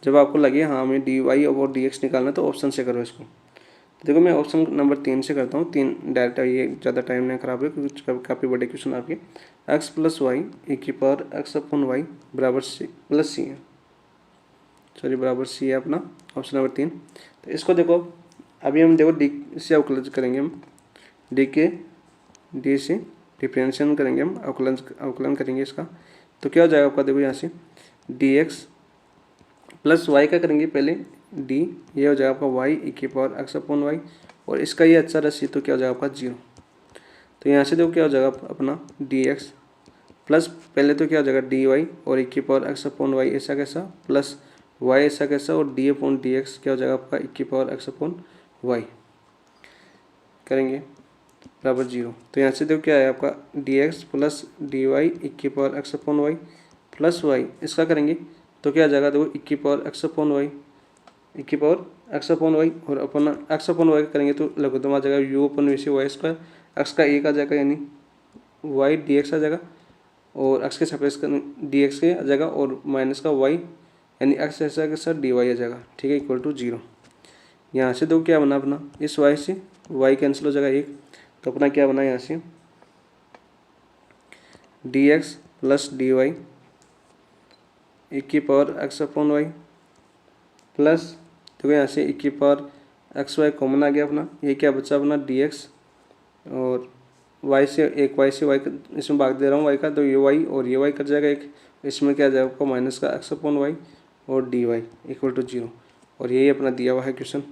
जब आपको लगे हाँ हमें डी वाई और dx निकालना तो ऑप्शन से करो इसको। तो देखो मैं ऑप्शन नंबर 3 से करता हूँ, 3 डायरेक्ट, ये ज़्यादा टाइम नहीं खराब है क्योंकि काफ़ी बड़े क्वेश्चन आपके। x प्लस वाई e की पावर x अपॉन वाई बराबर सी प्लस सी है, सॉरी बराबर सी है अपना ऑप्शन नंबर 3। तो इसको देखो अभी हम देखो डी से अवकलन करेंगे, हम डी से डिफरेंशिएशन करेंगे, हम अवकलन करेंगे इसका। तो क्या हो जाएगा आपका, देखो यहाँ से डी एक्स प्लस वाई का करेंगे पहले डी, ये हो जाएगा आपका वाई e की पावर एक्स अपॉन वाई, और इसका ये अच्छा रसी तो क्या हो जाएगा आपका 0। तो यहाँ से देखो क्या हो जाएगा अपना डी एक्स प्लस पहले तो क्या हो जाएगा डी वाई और e की पावर एक्स अपॉन वाई ऐसा कैसा प्लस वाई ऐसा कैसा, और डी अपॉन डी एक्स क्या हो जाएगा आपका e की पावर एक्स अपॉन वाई करेंगे बराबर 0। तो यहाँ से देखो क्या है आपका D X plus D Y e की power X upon Y plus Y, इसका करेंगे तो क्या आ जाएगा देखो e की power X upon Y, e की पावर एक्स अपॉन वाई, और अपन एक्स अपॉन वाई करेंगे तो लघुत्तम आ जाएगा यू अपन वी से वाई स्क्वायर, एक्स का 1 आ जाएगा यानी वाई डी एक्स आ जाएगा, और एक्स के सापेक्ष डी एक्स के आ जाएगा, और माइनस का वाई यानी एक्स ऐसा के साथ डी वाई आ जाएगा, ठीक है, इक्वल टू 0। यहाँ से देखो क्या बना अपना, इस वाई से वाई कैंसिल हो जाएगा 1, तो अपना क्या बना यहाँ से D X plus D Y e की power X upon Y plus देखो यहाँ से e की पावर एक्स वाई कॉमन आ गया अपना, ये क्या बचा अपना डी एक्स, और y से एक y से y इसमें भाग दे रहा हूँ y का, तो ये y और ये y कट जाएगा एक, इसमें क्या आ जाएगा आपको माइनस का x अपॉन वाई और डी वाई इक्वल टू 0, और यही अपना दिया हुआ है क्वेश्चन।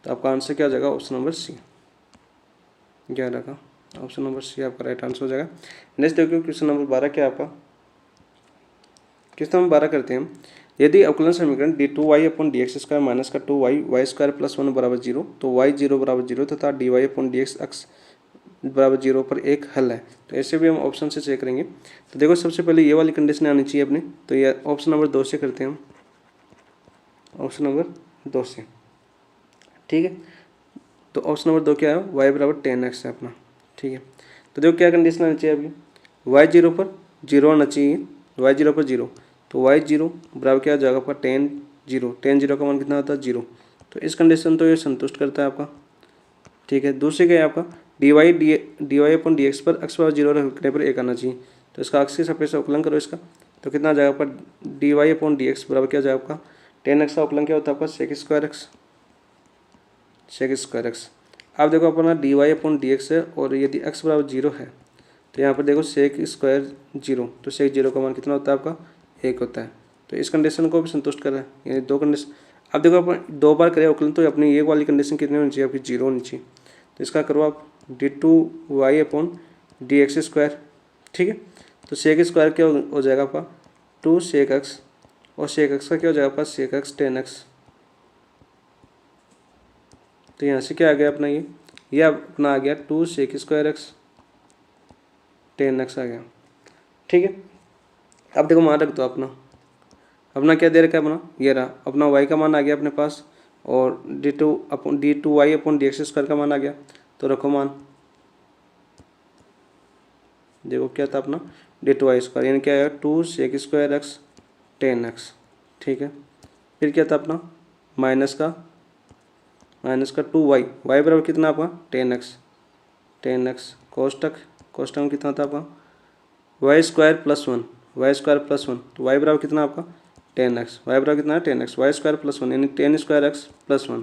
तो आपका आंसर क्या हो जाएगा ऑप्शन नंबर सी, 11 का ऑप्शन नंबर सी आपका राइट आंसर हो जाएगा। नेक्स्ट देखिए क्वेश्चन नंबर 12 क्या आपका, क्वेश्चन नंबर 12 करते हैं हम। यदि अवकलन समीकरण d2y upon D x square minus का 2y वाई स्क्वायर प्लस 1 बराबर 0, तो y0 बराबर 0 तथा dy अपॉन डी एक्स बराबर 0 पर एक हल है। तो ऐसे भी हम ऑप्शन से चेक करेंगे। तो देखो सबसे पहले ये वाली कंडीशन आनी चाहिए अपने, तो ये ऑप्शन नंबर 2 से करते हैं हम, ऑप्शन नंबर 2 से, ठीक है। तो ऑप्शन नंबर 2 क्या है, y बराबर 10x है अपना, ठीक है। तो देखो क्या कंडीशन आनी चाहिए अभी, y0 पर 0 आना चाहिए, y0 पर 0, तो y0 बराबर क्या हो जाएगा आपका 10 जीरो, टेन जीरो का मान कितना होता है 0। तो इस कंडीशन तो ये संतुष्ट करता है आपका, ठीक है। दूसरी क्या है आपका dy अपॉन डी एक्स पर x बराबर 0 रखने पर 1 आना चाहिए। तो इसका x के सापेक्ष से अवकलन करो इसका, तो कितना आ जाएगा आपका dy अपॉन डी एक्स बराबर क्या जाएगा आपका टेन एक्स का अवकलन क्या होता है आपका सेक स्क्वायर एक्स। आप देखो अपना dy अपॉन डी एक्स है और यदि x बराबर 0 है तो यहाँ पर देखो सेक स्क्वायर 0, तो सेक 0 का मान कितना होता है आपका 1 होता है। तो इस कंडीशन को भी संतुष्ट कर रहा है, यानी दो कंडीशन। अब देखो अपन 2 बार करें अवकलन तो अपनी ये वाली कंडीशन कितनी होनी चाहिए आपकी 0 होनी चाहिए। तो इसका करो आप d2y upon D x square, ठीक है। तो सेक स्क्वायर क्या हो जाएगा आपका 2 सेक एक्स, और सेक एक्स का क्या हो जाएगा आपका सेक एक्स टेन एक्स। तो यहाँ से क्या आ गया अपना ये अपना आ गया 2 sec square x ten x आ गया, ठीक है। अब देखो मान रख दो अपना क्या दे रखा है अपना ये रहा अपना y का मान आ गया अपने पास, और d2y upon D x square का मान आ गया। तो रखो मान, देखो क्या था अपना d2y स्क्वायर यानी क्या आएगा 2 sec square x ten X, ठीक है। फिर क्या था अपना माइनस का 2y बराबर कितना आपका टेन एक्स कोष्टक में कितना था आपका वाई स्क्वायर प्लस वन तो y बराबर कितना आपका टेन एक्स, वाई बराबर कितना है tan x, y square plus one यानी tan square x plus one.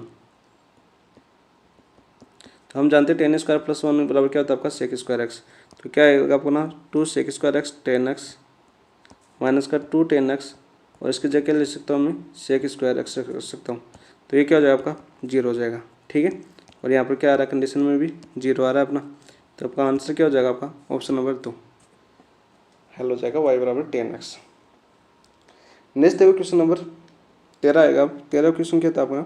तो हम जानते हैं टेन स्क्वायर प्लस वन बराबर क्या होता है आपका सेक स्क्वायर एक्स। तो क्या आएगा आपको ना 2 sec square x ten x minus का 2 टेन एक्स, और इसकी जगह क्या ले सकता हूँ मैं सेक स्क्वायर एक्स रख सकता हूँ। तो ये क्या हो जाएगा आपका 0 हो जाएगा, ठीक है। और यहाँ पर क्या आ रहा है कंडीशन में भी 0 आ रहा है अपना। तो आपका आंसर क्या हो जाएगा आपका ऑप्शन नंबर 2 हल हो जाएगा y बराबर टेन एक्स। नेक्स्ट देखो क्वेश्चन नंबर 13 आएगा। 13 क्वेश्चन क्या था आपका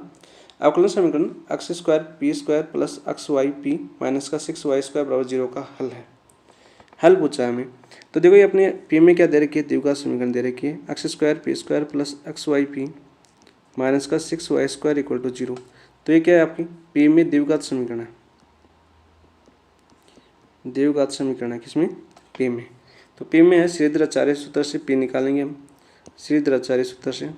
अवकलन समीकरण x square p square plus x y p minus का 6y स्क्वायर बराबर 0 का हल है। हल पूछा है हमें। तो देखो ये अपने पी में क्या दे रखी है द्विघात समीकरण दे रखी है x square p square plus x y p minus का 6y स्क्वायर इक्वल टू 0। तो ये क्या है आपकी पी में द्विघात समीकरण है, द्विघात समीकरण है किसमें पी में। तो पी में है श्रीधराचार्य सूत्र से पी निकालेंगे हम, श्रीधराचार्य सूत्र से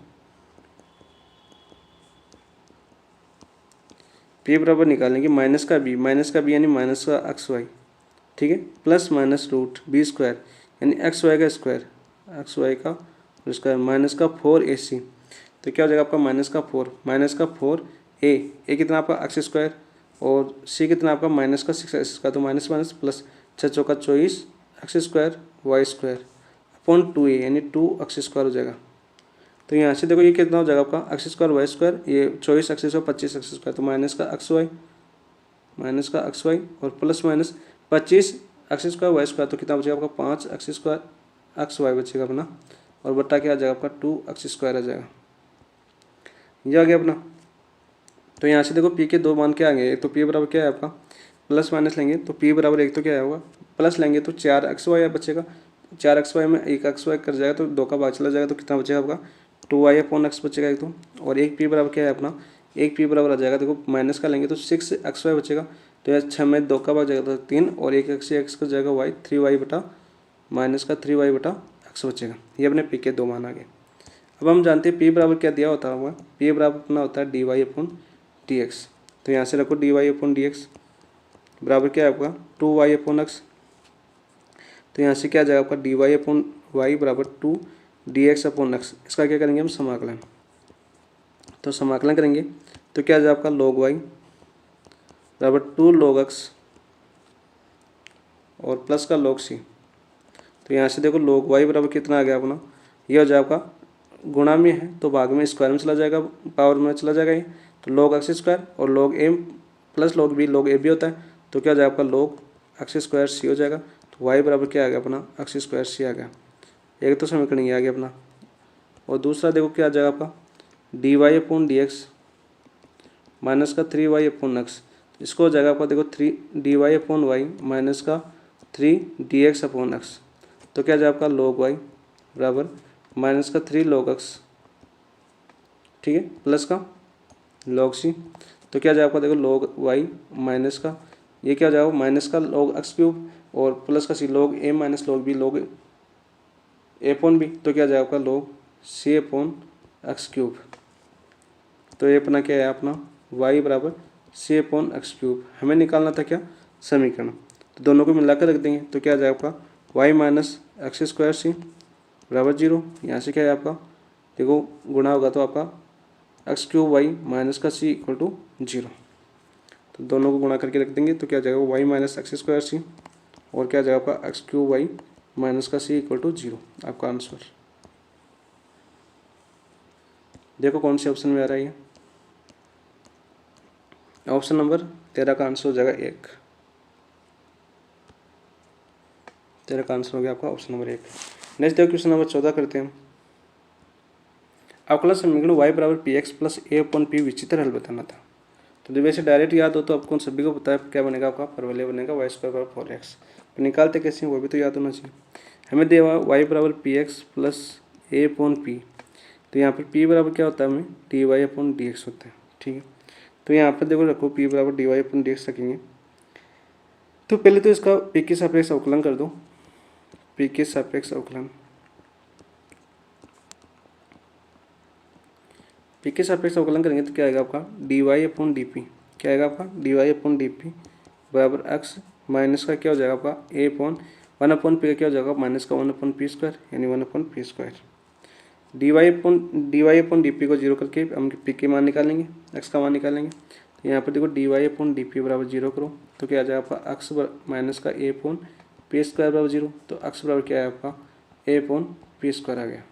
पी बराबर निकालेंगे माइनस का बी यानी माइनस का एक्स वाई, ठीक है, plus minus root b square यानी एक्स वाई का स्क्वायर माइनस का 4ac। तो क्या हो जाएगा आपका माइनस का 4a कितना आपका एक्स स्क्वायर और c कितना आपका माइनस का 6x का, तो माइनस प्लस 6 चौका 24 x square y square upon 2a यानी 2 एक्स स्क्वायर हो जाएगा। तो यहाँ से देखो ये कितना हो जाएगा आपका एक्स स्क्वायर वाई स्क्वायर, ये 24 एक्स स्क्वायर 25 एक्स स्क्वायर, तो माइनस का एक्स वाई और plus minus 25 x square y square, तो कितना बचेगा आपका 5 एक्स स्क्वायर एक्स वाई बचेगा अपना, और बट्टा क्या आ जाएगा आपका 2 एक्स स्क्वायर आ जाएगा। ये आ गया अपना। तो यहाँ से देखो पी के दो मान क्या आ गए, एक तो पी बराबर क्या है आपका प्लस माइनस लेंगे तो पी बराबर एक तो क्या होगा प्लस लेंगे तो 4 एक्स वाई बचेगा, 4 एक्स वाई में 1 एक्स वाई कर जाएगा तो 2 का भाग चला जाएगा, तो कितना बचेगा आपका 2y अपॉन एक्स बचेगा एक तो, और एक पी बराबर क्या है अपना एक पी बराबर आ जाएगा देखो माइनस का लेंगे तो 6 एक्स वाई बचेगा, तो यह 6 में 2 का भाग जाएगा तो 3, और 1 एक्स का जाएगा वाई 3y बटा माइनस का 3y बटा एक्स बचेगा। ये अपने पी के दो मान आ गए। अब हम जानते हैं पी बराबर क्या दिया होता है, पी बराबर अपना होता है d Y upon D x. तो यहाँ से रखो d Y upon D x बराबर क्या है आपका 2y अपॉन एक्स। तो यहाँ से क्या आ जाएगा आपका डी वाई अपॉन वाई बराबर 2 डी एक्स अपॉन एक्स। इसका क्या करेंगे हम समाकलन, तो समाकलन करेंगे तो क्या आ जाएगा आपका log y बराबर 2 log x और प्लस का log c। तो यहाँ से देखो log y बराबर कितना आ गया अपना, ये हो जाएगा आपका गुणा में है तो भाग में स्क्वायर में चला जाएगा, पावर में चला जाएगा ये, तो log x स्क्वायर और log a plus log a भी होता है, तो क्या हो जाएगा आपका log x स्क्वायर c हो जाएगा। तो y बराबर क्या आ गया अपना x स्क्वायर c आ गया। एक तो समीकरण ये आ गया अपना, और दूसरा देखो क्या आ जाएगा आपका D Y upon D x minus का 3y अपॉन एक्स। इसको हो जाएगा आपका देखो 3 d Y upon y minus का 3 डी एक्स अपॉन एक्स। तो क्या आ जाएगा आपका log y बराबर माइनस का 3 log x, ठीक है, प्लस का log c। तो क्या आ जाएगा आपका देखो log y माइनस का ये क्या हो जाएगा माइनस का log x क्यूब और प्लस का c log a minus log b log a upon b। तो क्या आ जाएगा आपका log c upon x cube. तो ये अपना क्या है अपना y बराबर c/x³ हमें निकालना था क्या समीकरण। तो दोनों को मिलाकर रख देंगे तो क्या आ जाएगा आपका y माइनस x² बराबर 0। यहाँ से क्या है आपका देखो गुणा होगा तो आपका x³ y माइनस का c इक्वल टू 0। तो दोनों को गुणा करके रख देंगे तो क्या आ जाएगा y माइनस x² और क्या आ जाएगा आपका x³ y माइनस का c इक्वल टू 0 आपका आंसर। देखो कौन से ऑप्शन में आ रहा है ये, ऑप्शन नंबर 13 का आंसर हो जाएगा 1। 13 का आंसर हो गया आपका ऑप्शन नंबर 1। नेक्स्ट देखो क्वेश्चन नंबर 14 करते हैं। अवकलन समीकरण y बराबर px प्लस a/p विचित्र हल बताना था। तो जब वैसे डायरेक्ट याद हो तो आपको उन सभी को पता है क्या बनेगा आपका परवलय बनेगा y² बराबर 4x। तो निकालते कैसे हैं वो भी तो याद होना चाहिए। हमें दिया हुआ y बराबर px प्लस a/p। तो यहाँ पर p बराबर क्या होता है हमें dy/dx होता है। ठीक है, तो यहाँ पर देखो रखो p बराबर dy/dx रखेंगे। तो पहले तो इसका p के सापेक्ष अवकलन कर दो, p के सापेक्ष अवकलन, p के सापेक्ष अवकलन करेंगे तो क्या आएगा आपका dy/dp। क्या आएगा आपका dy/dp बराबर x माइनस का क्या हो जाएगा आपका a/1/p का क्या हो जाएगा माइनस का 1/p² यानी 1/p²। dy/dp को 0 करके हम p के मान निकालेंगे, x का मान निकालेंगे। तो यहाँ पर देखो dy/dp बराबर 0 करो तो क्या आ जाएगा आपका x माइनस का a/p² बराबर 0। तो x बराबर क्या है आपका a/p² आ गया।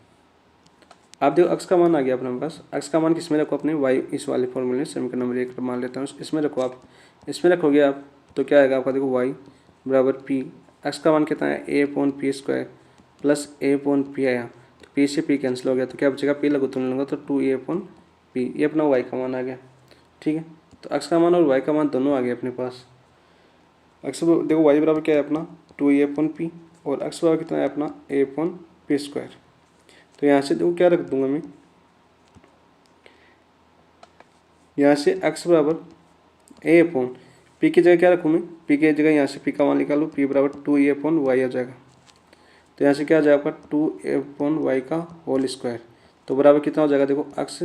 आप देखो x का मान आ गया अपने पास। x का मान किस में रखो अपने y इस वाले फॉर्मूले में समीकरण नंबर 1 मान लेता हूँ, इसमें रखो आप। इसमें रखोगे आप तो क्या आएगा आपका देखो y बराबर p, x का मान कितना है a/p² प्लस a/p आया तो p से p कैंसिल हो गया तो क्या बचेगा p लघु तुल्य लूँगा तो 2a/p, ये अपना y का मान आ गया। ठीक है, तो x का मान और y का मान दोनों आ गए अपने पास। x देखो y बराबर क्या है अपना 2a/p और x बराबर कितना है अपना a/p²। तो यहाँ से देखो क्या रख दूंगा मैं, यहाँ से x बराबर a/p की जगह क्या रखूँ मैं, p की जगह यहाँ से p का मान निकालूँ, p बराबर 2a/y आ जाएगा। तो यहाँ से क्या आ जाएगा आपका 2a/y का होल स्क्वायर। तो बराबर कितना हो जाएगा देखो x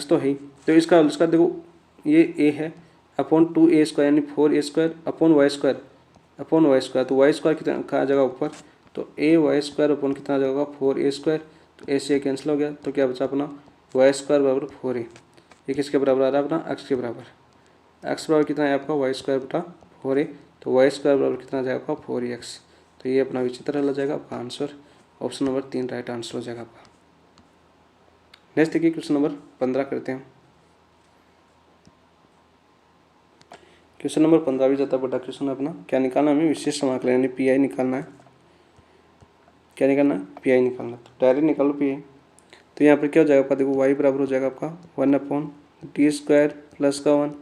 तो है ही, तो इसका होल स्क्वायर देखो ये a है अपॉन 2a² यानी 4a² अपॉन y², तो y² कितना कहा जाएगा ऊपर, तो ay² अपॉन कितना आ जाएगा 4a²। तो a से कैंसिल हो गया तो क्या बचा अपना y² बराबर 4a। ये किसके बराबर आ रहा है अपना x के बराबर। x बराबर कितना है आपका y² बटा 4a, तो y² बराबर कितना आ जाएगा आपका 4ax। तो ये अपना विचित्र हल हो जाएगा आपका answer. Option number 3 right answer हो जाएगा आपका। नेक्स्ट देखिए क्वेश्चन नंबर 15 करते हैं। क्वेश्चन नंबर 15 भी ज़्यादा बड़ा क्वेश्चन है अपना। क्या निकालना हमें विशेष समाकलन यानी पी निकालना है। क्या निकालना है पी निकालना, तो डायरेक्ट निकालो पी। तो यहाँ पर क्या हो जाएगा आपका देखो y बराबर हो जाएगा आपका 1/d² प्लस का 1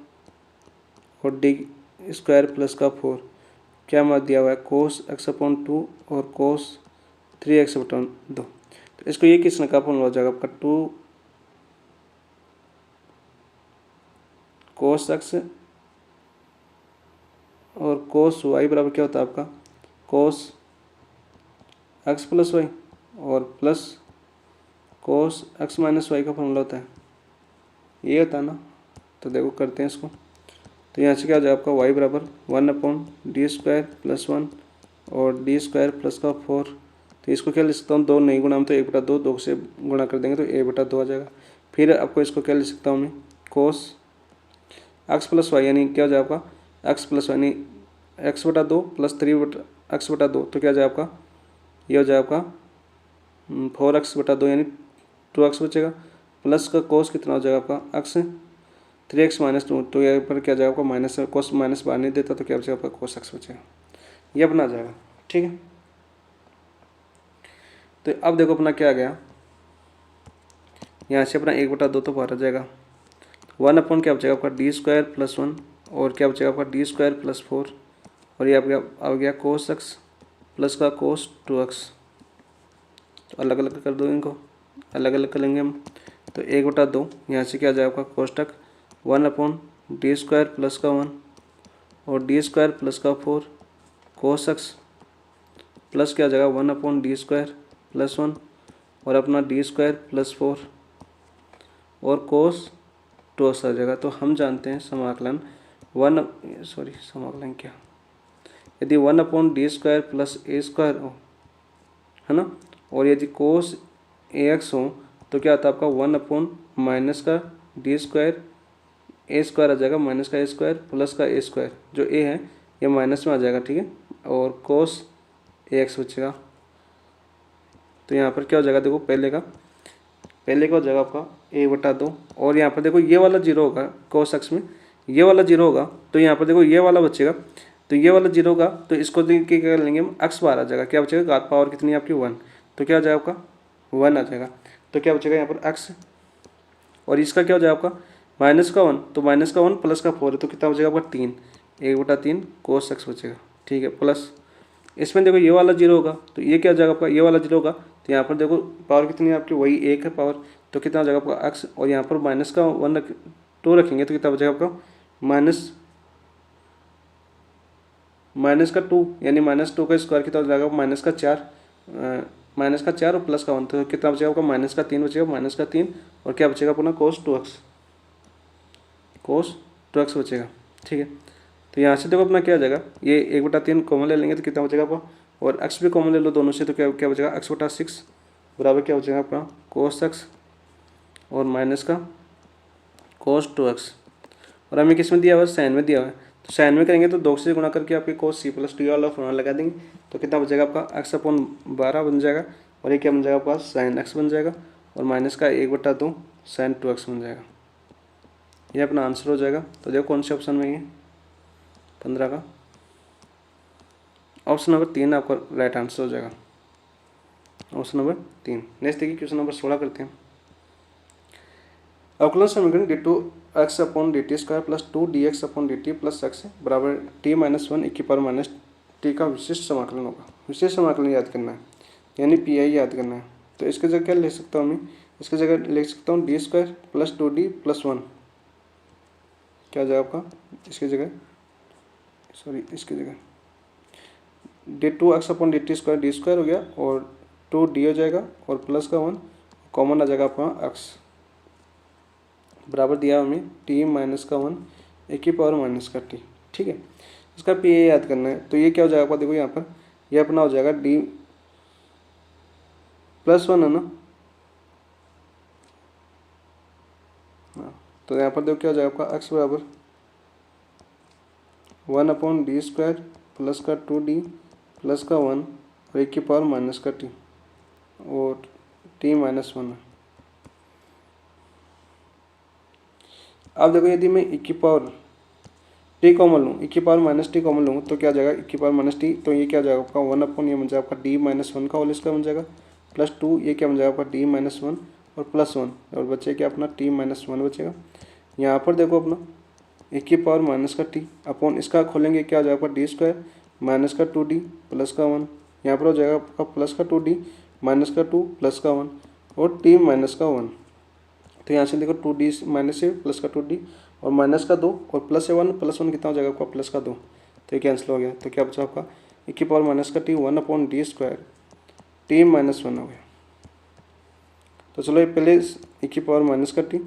और d² प्लस का 4। क्या मान दिया हुआ है cos x/2 और cos 3x/2। तो इसको ये किसने का फॉर्मूला हो जाएगा आपका 2 cos x और cos y बराबर क्या होता है आपका cos x प्लस वाई और plus cos x minus y का फॉर्मूला होता है, ये होता है ना। तो देखो करते हैं इसको। तो यहाँ से क्या हो जाएगा आपका y बराबर 1/d² प्लस 1 और d² प्लस का 4। तो इसको क्या लिख सकता हूँ 2 नहीं गुणा हम तो 1/2, 2 से गुणा कर देंगे तो 1/2 आ जाएगा। फिर आपको इसको क्या लिख सकता हूँ मैं cos x प्लस वाई यानी क्या हो जाएगा आपका x प्लस वाई यानी x/2 प्लस 3x/2। तो क्या हो जाएगा आपका ये हो जाएगा आपका 4x/2 यानी 2x बचेगा प्लस का cos कितना हो जाएगा आपका x 3x माइनस 2। तो यहाँ पर क्या जाएगा आपका माइनस, cos माइनस बाहर नहीं देता तो क्या बचेगा आपका cos x बचेगा, ये अपना आ जाएगा। ठीक है, तो अब देखो अपना क्या आ गया, यहाँ से अपना 1/2 तो बाहर आ जाएगा। 1 अपॉन क्या बचेगा आपका d² प्लस 1 और क्या बचेगा आपका d² प्लस 4 और ये आपका आ गया cos x प्लस का cos 2x। तो अलग अलग कर दो, इनको अलग अलग कर लेंगे हम। तो 1/2 यहाँ से क्या आ जाएगा आपका कोष्टक 1/d² प्लस का 1 और d² प्लस का 4 cos x प्लस क्या आ जाएगा 1/d² प्लस 1 और अपना d² प्लस 4 और कोस 2x आ जाएगा। तो हम जानते हैं समाकलन समाकलन क्या, यदि 1/d² प्लस a² हो, है ना, और यदि कोस ax हो तो क्या आता है आपका 1/-d² a² आ जाएगा, माइनस का a² प्लस का a², जो a है ये माइनस में आ जाएगा, ठीक है, और कोस ax बचेगा। तो यहाँ पर क्या हो जाएगा, देखो पहले का हो जाएगा आपका a/2, और यहाँ पर देखो ये वाला 0 होगा, कोस x में ये वाला 0 होगा, तो यहाँ पर देखो ये वाला बचेगा, तो ये वाला 0 होगा, तो इसको क्या कर लेंगे हम, x बाहर आ जाएगा, क्या बचेगा, घात पावर कितनी है आपकी 1, तो क्या हो जाएगा आपका 1 आ जाएगा। तो क्या बचेगा यहाँ पर x, और इसका क्या हो जाएगा आपका माइनस का 1, तो माइनस का 1 प्लस का 4 है, तो कितना बचेगा आपका 3, 1/3 कोस x बचेगा, ठीक है। प्लस इसमें देखो ये वाला 0 होगा, तो ये क्या हो जाएगा आपका, ये वाला 0 होगा, तो यहाँ पर देखो पावर कितनी है आपकी, वही 1 है पावर, तो कितना हो जाएगा आपका x, और यहाँ पर माइनस का 2 रखेंगे, तो कितना बचेगा आपका माइनस का 2, यानी -2 का स्क्वायर कितना हो जाएगा, -4 और प्लस का 1, तो कितना बचेगा आपका -3 बचेगा, -3, और क्या बचेगा अपना कोस 2x बचेगा, ठीक है। तो यहाँ से देखो अपना क्या हो जाएगा, ये 1/3 कॉमन ले लेंगे तो कितना बचेगा आपका, और x भी कॉमन ले लो दोनों से, तो क्या बचेगा x/6 बराबर क्या बचेगा आपका कोस x और माइनस का कोस 2x, और हमें किस में दिया हुआ है, साइन में दिया हुआ है, तो साइन में करेंगे तो 2 से गुणा करके आपके कोस c+d वाला फॉर्मूला लगा देंगे, तो कितना बचेगा आपका x/12 बन जाएगा, और ये क्या बन जाएगा आपका साइन x बन जाएगा, और माइनस का 1/2 साइन 2x बन जाएगा। ये अपना आंसर हो जाएगा। तो देखो कौन से ऑप्शन में ये 15 का ऑप्शन नंबर 3 आपका राइट आंसर हो जाएगा, ऑप्शन नंबर 3। नेक्स्ट देखिए क्वेश्चन नंबर 16 करते हैं। अवकलन समीकरण d2x/dt² plus 2dx/dt plus x बराबर t-1 का विशिष्ट समाकलन होगा। विशिष्ट समाकलन याद करना है, यानी PI याद करना है। तो इसके जगह क्या लिख सकता हूँ मैं, इसके जगह लिख सकता हूँ d² प्लस 2d प्लस 1, क्या हो जाएगा आपका, इसकी जगह d2x/dt² d² हो गया, और 2d हो जाएगा, और प्लस का 1 कॉमन आ जाएगा आपका x बराबर दिया हमें t-1 e⁻t, ठीक है। इसका PA याद करना है, तो ये क्या हो जाएगा आपका, देखो यहाँ पर ये अपना हो जाएगा d +1 है ना, हाँ, तो यहाँ पर देखो क्या हो जाएगा आपका x बराबर 1/d² प्लस का 2d प्लस का 1 और e⁻t और t-1 है। अब देखो यदि मैं e⁻t कॉमन लूँ, e⁻t कॉमन लूँ, तो क्या आ जाएगा e⁻t, तो ये क्या हो जाएगा आपका 1/, ये बन जाएगा आपका d-1 का होल स्क्वायर बन जाएगा, प्लस 2 ये क्या बन जाएगा आपका d-1 और प्लस 1, और बचे क्या अपना t-1 बचेगा। यहाँ पर देखो अपना e⁻t अपॉन इसका खोलेंगे, क्या हो जाएगा आपका d² माइनस का 2d प्लस का 1, यहाँ पर हो जाएगा आपका प्लस का 2d माइनस का 2 प्लस का 1 और t-1। तो यहाँ से देखो 2d माइनस से प्लस का 2d और माइनस का 2 और प्लस 1 कितना हो जाएगा आपका प्लस का 2, तो ये कैंसिल हो गया। तो क्या बचा आपका e⁻t 1/d² t-1 हो गया। तो चलो ये पहले e⁻t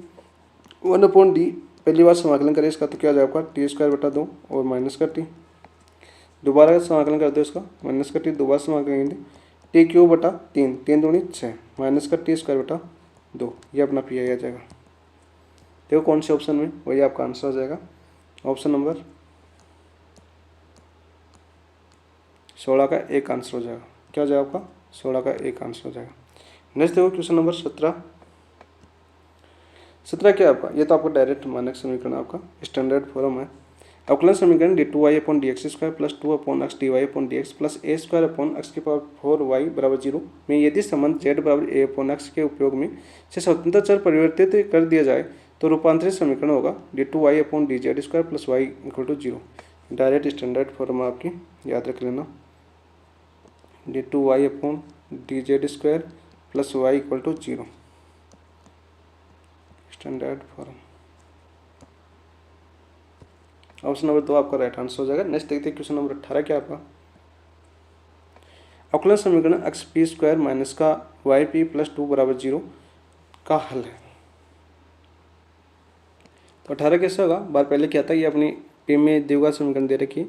1/d पहली बार समाकलन करें इसका, तो क्या हो जाएगा आपका t² 2 और माइनस का t, दोबारा समाकलन करते हो इसका माइनस का t, दोबारा समाकलन करेंगे t³ 3 दूनी 6 माइनस का t² 2, ये अपना PI आ जाएगा। देखो कौन से ऑप्शन में, वही आपका आंसर हो जाएगा, ऑप्शन नंबर 16 का एक आंसर हो जाएगा। क्या हो जाएगा आपका 16 का एक आंसर हो जाएगा। नेक्स्ट देखो क्वेश्चन नंबर 17 क्या है आपका, ये तो आपका डायरेक्ट मानक समीकरण आपका स्टैंडर्ड फॉर्म है। अवकलन समीकरण d2y/dx² plus 2/x dy/dx plus a²/x⁴y बराबर 0 में यदि संबंध z बराबर a/x के उपयोग में से स्वतंत्र चर परिवर्तित कर दिया जाए तो रूपांतरित समीकरण होगा d2y/dz² plus y = 0। Direct standard form आपकी याद रख लेना, d2y/dz² plus y = 0 standard form. Option number 2 आपका राइट आंसर हो जाएगा। नेक्स्ट देखते हैं क्वेश्चन नंबर 18 क्या आपका, अवकलन समीकरण x p² माइनस का yp प्लस 2 बराबर 0 का हल है। तो 18 कैसे होगा, बार पहले क्या था, ये अपनी पी में दिए समीकरण दे रखी है,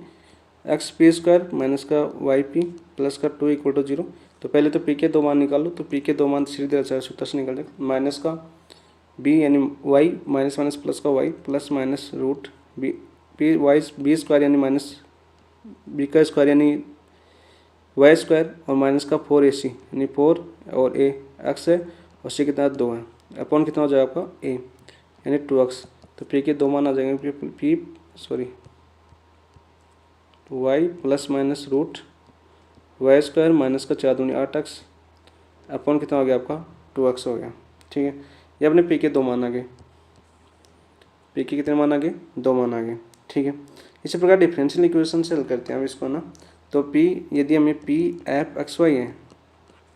एक्स पी स्क्वायर माइनस का वाई पी प्लस का 2 इक्वल टू 0। तो पहले तो पी के 2 मान निकालो, तो पी के 2 मान सीधे सूत्र से निकल जाएगा, माइनस का बी यानी वाई माइनस माइनस प्लस का y plus minus root b p y b square यानी माइनस बी का स्क्वायर यानी वाई स्क्वायर और माइनस का 4ac यानी 4 और ए एक्स है और सी कितना 2 है, अपॉन कितना हो जाएगा आपका ए यानी 2x। तो पी के 2 मान आ जाएंगे, p y plus minus root y square minus का 4 दूनी 8x अपॉन कितना हो गया आपका 2x हो गया। ठीक है, ये अपने पी के 2 मान आ गए, पी के कितने मान आ गए 2 मान आ गए। ठीक है, इसी प्रकार डिफरेंशियल इक्वेशन से हल करते हैं अब इसको ना। तो पी यदि हमें पी एफ एक्स वाई है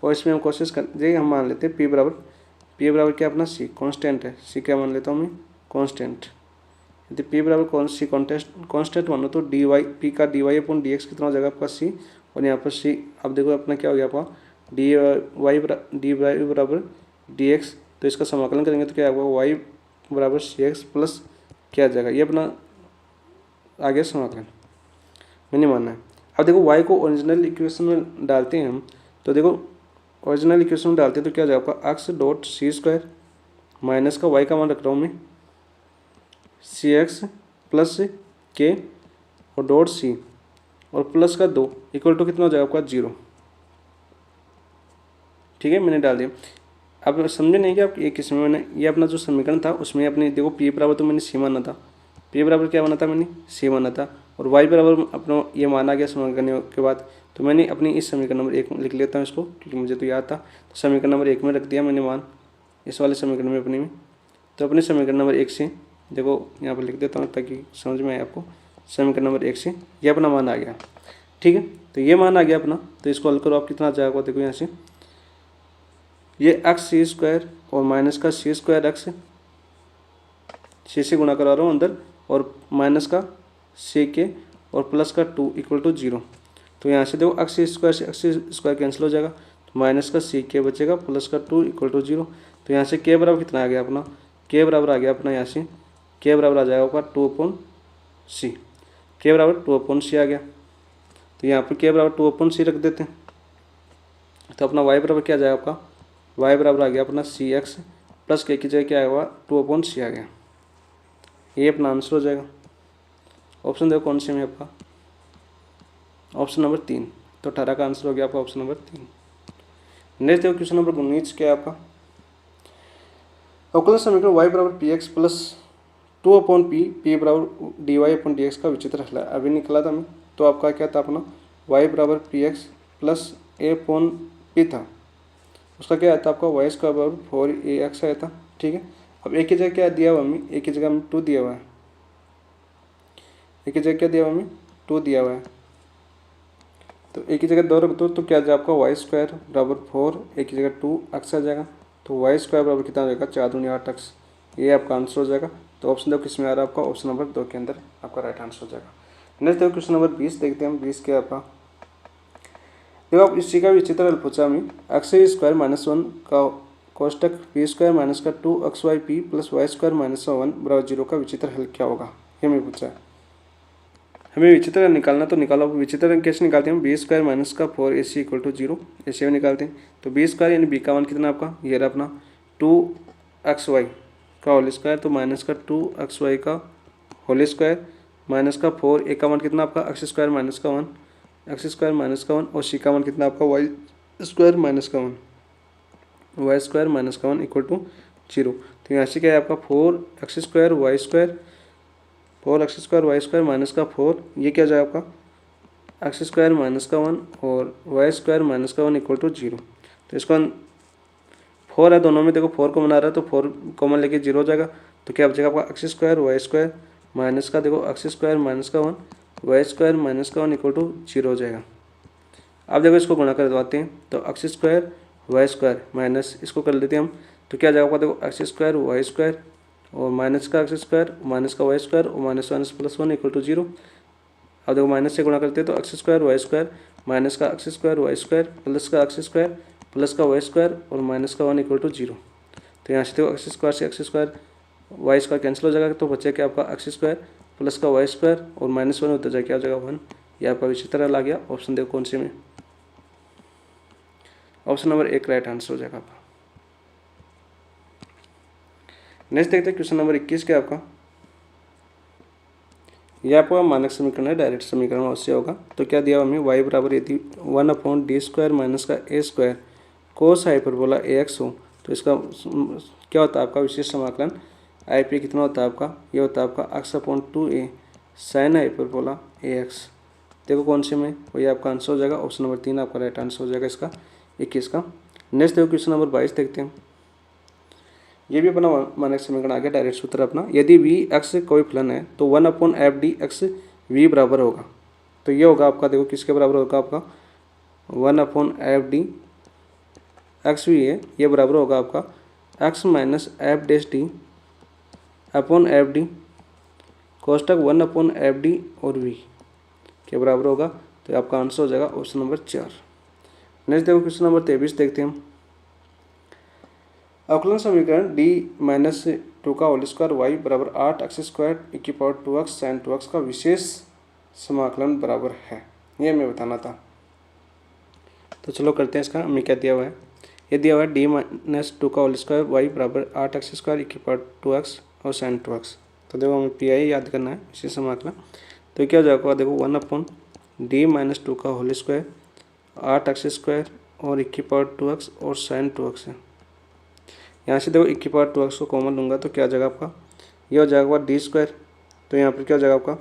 और इसमें हम कोशिश कर देखिए, हम मान लेते हैं पी बराबर क्या अपना सी कांस्टेंट है, सी क्या मान लेता हूँ मैं कांस्टेंट। यदि पी बराबर कौन सी कांस्टेंट मानो तो डी वाई पी का d Y upon D x कितना हो जाएगा आपका सी, और यहाँ पर सी अब देखो अपना क्या हो गया आपका डी वाई बराबर डी एक्स। तो इसका समाकलन करेंगे तो क्या होगा वाई बराबर सी एक्स प्लस क्या आ जाएगा, ये अपना आ गया समाकलन, मैंने मानना है। अब देखो y को ओरिजिनल इक्वेशन में डालते हैं हम, तो देखो ओरिजिनल इक्वेशन में डालते हैं तो क्या जाएगा आपका x dot c square minus का y का मान रख रहा हूँ मैं सी एक्स प्लस के और डॉट सी और प्लस का 2 इक्वल टू कितना हो जाएगा आपका 0। ठीक है, मैंने डाल दिया। अब समझे नहीं कि आप ये किस में मैंने ये अपना जो समीकरण था उसमें अपनी देखो पी बराबर तो मैंने सी माना था, पी बराबर क्या माना था मैंने सी माना था, और वाई बराबर अपना ये माना गया समीकरण के बाद। तो मैंने अपनी इस समीकरण नंबर 1 लिख लेता हूँ इसको, क्योंकि मुझे तो याद था। तो समीकरण नंबर 1 में रख दिया मैंने मान इस वाले समीकरण में अपने में। तो अपने समीकरण नंबर 1 से देखो यहाँ पर लिख देता हूँ ताकि समझ में आए आपको। समीकरण नंबर 1 से ये अपना मान आ गया। ठीक है, तो ये मान आ गया अपना, तो इसको हल करो आप कितना आ जाएगा देखो यहाँ से, ये एक्स सी स्क्वायर और माइनस का सी स्क्वायर एक्स सी से गुणा करा रहा हूँ अंदर, और माइनस का सी के और प्लस का 2 इक्वल टू 0। तो यहाँ से देखो एक्स स्क्वायर से एक्स स्क्वायर कैंसिल हो जाएगा, तो माइनस का सी के बचेगा प्लस का 2 इक्वल टू 0। तो यहाँ से के बराबर कितना आ गया अपना, के बराबर आ गया अपना यहाँ से के बराबर आ जाएगा आपका 2/c, के बराबर 2/c आ गया। तो यहाँ पर के बराबर 2/c रख देते हैं, तो अपना y बराबर क्या आ जाएगा आपका, y बराबर आ गया अपना सी एक्स प्लस के की जगह क्या आएगा 2/c आ गया। ये अपना आंसर हो जाएगा। ऑप्शन देखो कौन से में आपका, ऑप्शन नंबर 3। तो 18 का आंसर हो गया आपका ऑप्शन नंबर 3। नेक्स्ट देखो क्वेश्चन नंबर 19 क्या है आपका, अवकलन समीकरण y बराबर p x plus 2/p p बराबर d Y upon D x का विचित्र हल है। अभी निकला था मैं, तो आपका क्या था अपना y बराबर पी एक्स प्लस a/p था, उसका क्या आया था आपका वाई स्क्वायर बराबर 4ax आया था। ठीक है, अब एक की जगह क्या दिया हुआ हमें, एक की जगह हमें 2 दिया हुआ है, एक की जगह क्या दिया हुआ हमें 2 दिया हुआ है। तो एक की जगह 2 रख दो तो क्या आ जाएगा आपका वाई स्क्वायर बराबर 4, एक की जगह 2x आ जाएगा। तो वाई स्क्वायर बराबर कितना हो जाएगा 4 दूनी 8x, ये आपका आंसर हो जाएगा। तो ऑप्शन देखो किस में आ रहा है आपका, ऑप्शन नंबर 2 के अंदर आपका राइट आंसर हो जाएगा। नेक्स्ट देखो क्वेश्चन नंबर 20 देखते हैं हम। 20 क्या आपका देखो, आप इसी का विचित्र हल पूछा हमें, एक्स स्क्वायर माइनस 1 का कोष्टक पी स्क्वायर माइनस का 2xyp plus Y square minus 1 बराबर 0 का विचित्र हल क्या होगा, ये हमें पूछा है। हमें विचित्र निकालना तो निकालो, विचित्र कैसे निकालते हैं हम, बी स्क्वायर माइनस का 4ac इक्वल टू 0 ऐसे में निकालते हैं। तो बी स्क्वायर यानी बी का मान कितना आपका, ये रहा अपना 2xy का होल स्क्वायर, तो माइनस का 2xy का होल स्क्वायर माइनस का 4, ए का मान कितना आपका एक्स स्क्वायर माइनस का 1, एक्स स्क्वायर माइनस का 1, और सी का मान कितना आपका वाई स्क्वायर माइनस का 1, वाई स्क्वायर माइनस का 1 इक्वल टू 0। तो यहाँ से क्या है आपका 4x square y square, 4x square y square minus का 4, ये क्या जाए आपका एक्स स्क्वायर माइनस का 1 और वाई स्क्वायर माइनस का 1 इक्वल टू 0। तो इसको 4 है दोनों में, देखो 4 को बना रहा है तो 4 कॉमन लेके 0 हो जाएगा। तो क्या बचेगा आपका x square y square minus का देखो एक्स स्क्वायर माइनस का 1 वाई स्क्वायर माइनस का 1 इक्वल टू 0 हो जाएगा। अब देखो इसको गुणा कर दवाते हैं, तो x square y square minus इसको कर लेते हैं हम, तो क्या जाएगा देखो एक्स स्क्वायर वाई स्क्वायर और माइनस का एक्स स्क्वायर माइनस का वाई स्क्वायर और माइनस प्लस 1 इक्वल टू 0। अब देखो माइनस से गुणा करते हैं तो x square y square minus का x square y square plus का एक्स स्क्वायर प्लस का वाई स्क्वायर और माइनस का 1 इक्वल टू 0। तो यहाँ से देखो एक्स स्क्वायर से x square y square cancel हो जाएगा तो बचे क्या आपका एक्स स्क्वायर प्लस का वाई स्क्वायर और -1 होता जाए क्या हो जाएगा 1। ये आपका इसी तरह आ गया। ऑप्शन देखो कौन सी में, ऑप्शन नंबर 1 राइट आंसर हो जाएगा आपका। नेक्स्ट देखते हैं क्वेश्चन नंबर 21 क्या आपका। यह आपका मानक समीकरण है, डायरेक्ट समीकरण अवश्य होगा। तो क्या दिया हमें y बराबर यदि 1/d² माइनस का a² कोस हाइपरबोला ax हो तो इसका क्या होता है आपका विशेष समाकलन आई पी कितना होता है आपका, ये होता है आपका x/2a साइन हाइपरबोला ax। देखो कौन से में, वही आपका आंसर हो जाएगा। ऑप्शन नंबर 3 आपका राइट आंसर हो जाएगा इसका 21 का। नेक्स्ट देखो क्वेश्चन नंबर 22 देखते हैं। ये भी अपना मानक समीकरण आ गया, डायरेक्ट सूत्र अपना। यदि वी एक्स कोई फलन है तो 1/f(d)x वी बराबर होगा। तो ये होगा आपका, देखो किसके बराबर होगा आपका 1/f(d)x वी है, ये बराबर होगा आपका x माइनस f'(d)f(d) कोष्टक 1/f(d) और v के बराबर होगा। तो आपका आंसर हो जाएगा ऑप्शन नंबर 4। नेक्स्ट देखो क्वेश्चन नंबर 23 देखते हैं हम। अवकलन समीकरण d-2 का होल स्क्वायर y बराबर 8x² e 2x sin 2x का विशेष समाकलन बराबर है, ये हमें बताना था। तो चलो करते हैं इसका। हमें क्या दिया हुआ है, ये दिया हुआ है d-2 का होल स्क्वायर y बराबर 8x² e 2x और sin 2x। तो देखो हमें पी आई याद करना है विशेष समाकलन। तो क्या हो जाएगा, देखो 1/d-2 का होल स्क्वायर 8x² और e 2x और sin 2x है। यहाँ से देखो e 2x को कॉमन लूँगा तो क्या हो जाएगा आपका, ये हो जाएगा d²। तो यहाँ पर क्या हो जाएगा आपका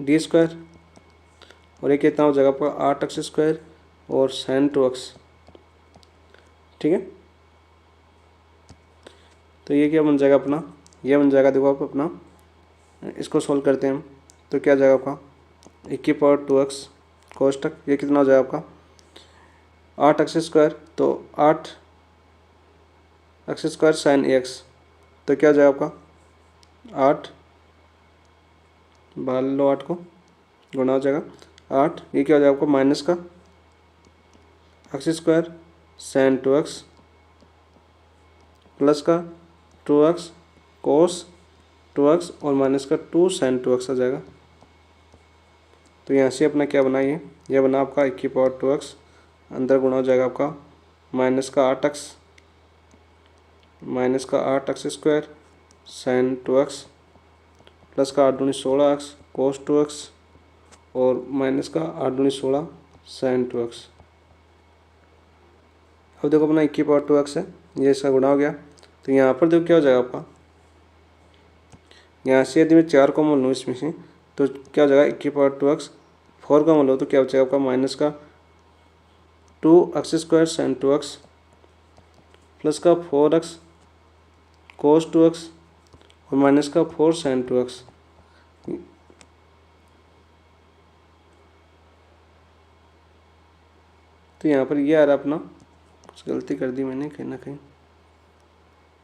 d² और ये कितना हो जाएगा आपका 8x² और sin 2x। ठीक है, तो ये क्या बन जाएगा अपना, ये बन जाएगा देखो आप अपना, इसको सोल्व करते हैं हम। तो क्या हो जाएगा आपका e 2x कोष्टक ये कितना हो जाएगा आपका 8x², तो 8x² sin ax। तो क्या हो जाएगा आपका 8 बाल लो 8 को गुणा हो जाएगा 8, ये क्या हो जाएगा आपको माइनस का x² sin 2x प्लस का 2x cos 2x और माइनस का 2 sin 2x आ जाएगा। तो यहाँ से अपना क्या बना, ये बना आपका e 2x, अंदर गुणा हो जाएगा आपका माइनस का 8x² sin 2x प्लस का 8 दूनी 16x cos 2x और माइनस का 8 दूनी 16 sin 2x। अब देखो अपना e 2x है, ये इसका गुणा हो गया। तो यहाँ पर देखो क्या हो जाएगा आपका, यहाँ से यदि मैं 4 कॉमन लूँ इसमें से तो क्या हो जाएगा e 2x, 4 कॉमन लो तो क्या हो जाएगा आपका माइनस का 2x² sin 2x प्लस का 4x cos 2x और माइनस का 4 sin 2x। तो यहाँ पर ये आ रहा अपना, कुछ गलती कर दी मैंने कहीं ना कहीं।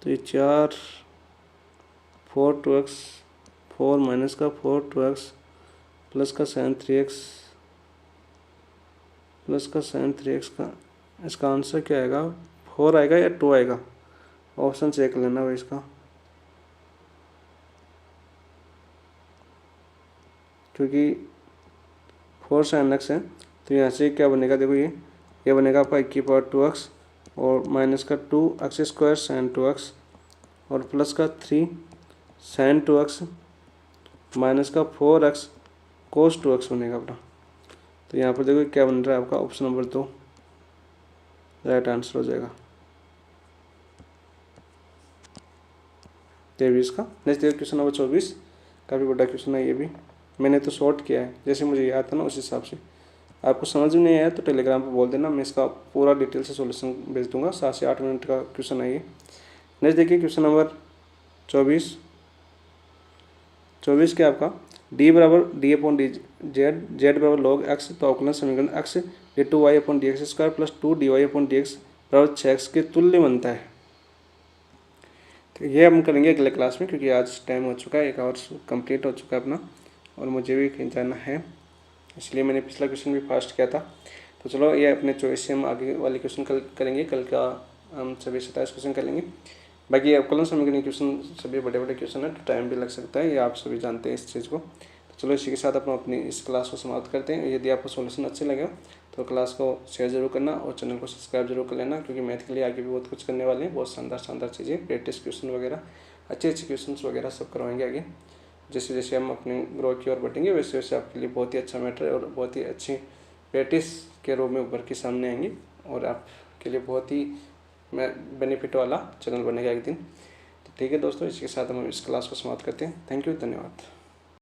तो ये 4 4 2x 4 माइनस का 4 2x प्लस का sin 3x प्लस का sin 3x का इसका आंसर क्या आएगा 4 आएगा या 2 आएगा, ऑप्शन चेक लेना भाई इसका। क्योंकि 4 sin x है तो यहाँ से क्या बनेगा, देखो ये बनेगा आपका e 2x और माइनस का 2x² sin 2x और प्लस का 3 sin 2x माइनस का 4x cos 2x बनेगा अपना। तो यहाँ पर देखो क्या बन रहा है आपका ऑप्शन नंबर 2 राइट आंसर हो जाएगा 23 का। नेक्स्ट देखो क्वेश्चन नंबर 24, काफ़ी बड़ा क्वेश्चन है ये भी। मैंने तो शॉर्ट किया है जैसे मुझे याद था ना उस हिसाब से। आपको समझ में नहीं आया तो टेलीग्राम पर बोल देना, मैं इसका पूरा डिटेल से सॉल्यूशन भेज दूंगा। 7 से 8 मिनट का क्वेश्चन है ये। नेक्स्ट देखिए क्वेश्चन नंबर 24 क्या आपका d बराबर d/z बराबर log x। तो अवकलन समीकरण x d2y/dx² प्लस 2dy/dx बराबर 6x के तुल्य बनता है। तो ये हम करेंगे अगले क्लास में, क्योंकि आज टाइम हो चुका है, 1 आवर कंप्लीट हो चुका है अपना और मुझे भी कहीं जाना है, इसलिए मैंने पिछला क्वेश्चन भी फास्ट किया था। तो चलो ये अपने चॉइस से हम आगे वाले क्वेश्चन कल करेंगे। कल का हम सभी 27 क्वेश्चन कर लेंगे। बाकी अवकलन समीकरण क्वेश्चन सभी बड़े बड़े क्वेश्चन है, तो टाइम भी लग सकता है, ये आप सभी जानते हैं इस चीज़ को। तो चलो इसी के साथ अपन अपनी इस क्लास को समाप्त करते हैं। यदि आपको सॉल्यूशन अच्छे लगे तो क्लास को शेयर जरूर करना और चैनल को सब्सक्राइब जरूर कर लेना, क्योंकि मैथ के लिए आगे भी बहुत कुछ करने वाले हैं, बहुत शानदार शानदार चीज़ें, प्रैक्टिस क्वेश्चन वगैरह, अच्छे अच्छे क्वेश्चन वगैरह सब करवाएंगे आगे। जैसे जैसे हम अपने ग्रो की ओर बढ़ेंगे वैसे वैसे आपके लिए बहुत ही अच्छा मैटर और बहुत ही अच्छी प्रैक्टिस के रूप में उभर के सामने आएंगे और आपके लिए बहुत ही बेनिफिट वाला चैनल बनेगा एक दिन। तो ठीक है दोस्तों, इसके साथ हम इस क्लास को समाप्त करते हैं। थैंक यू, धन्यवाद।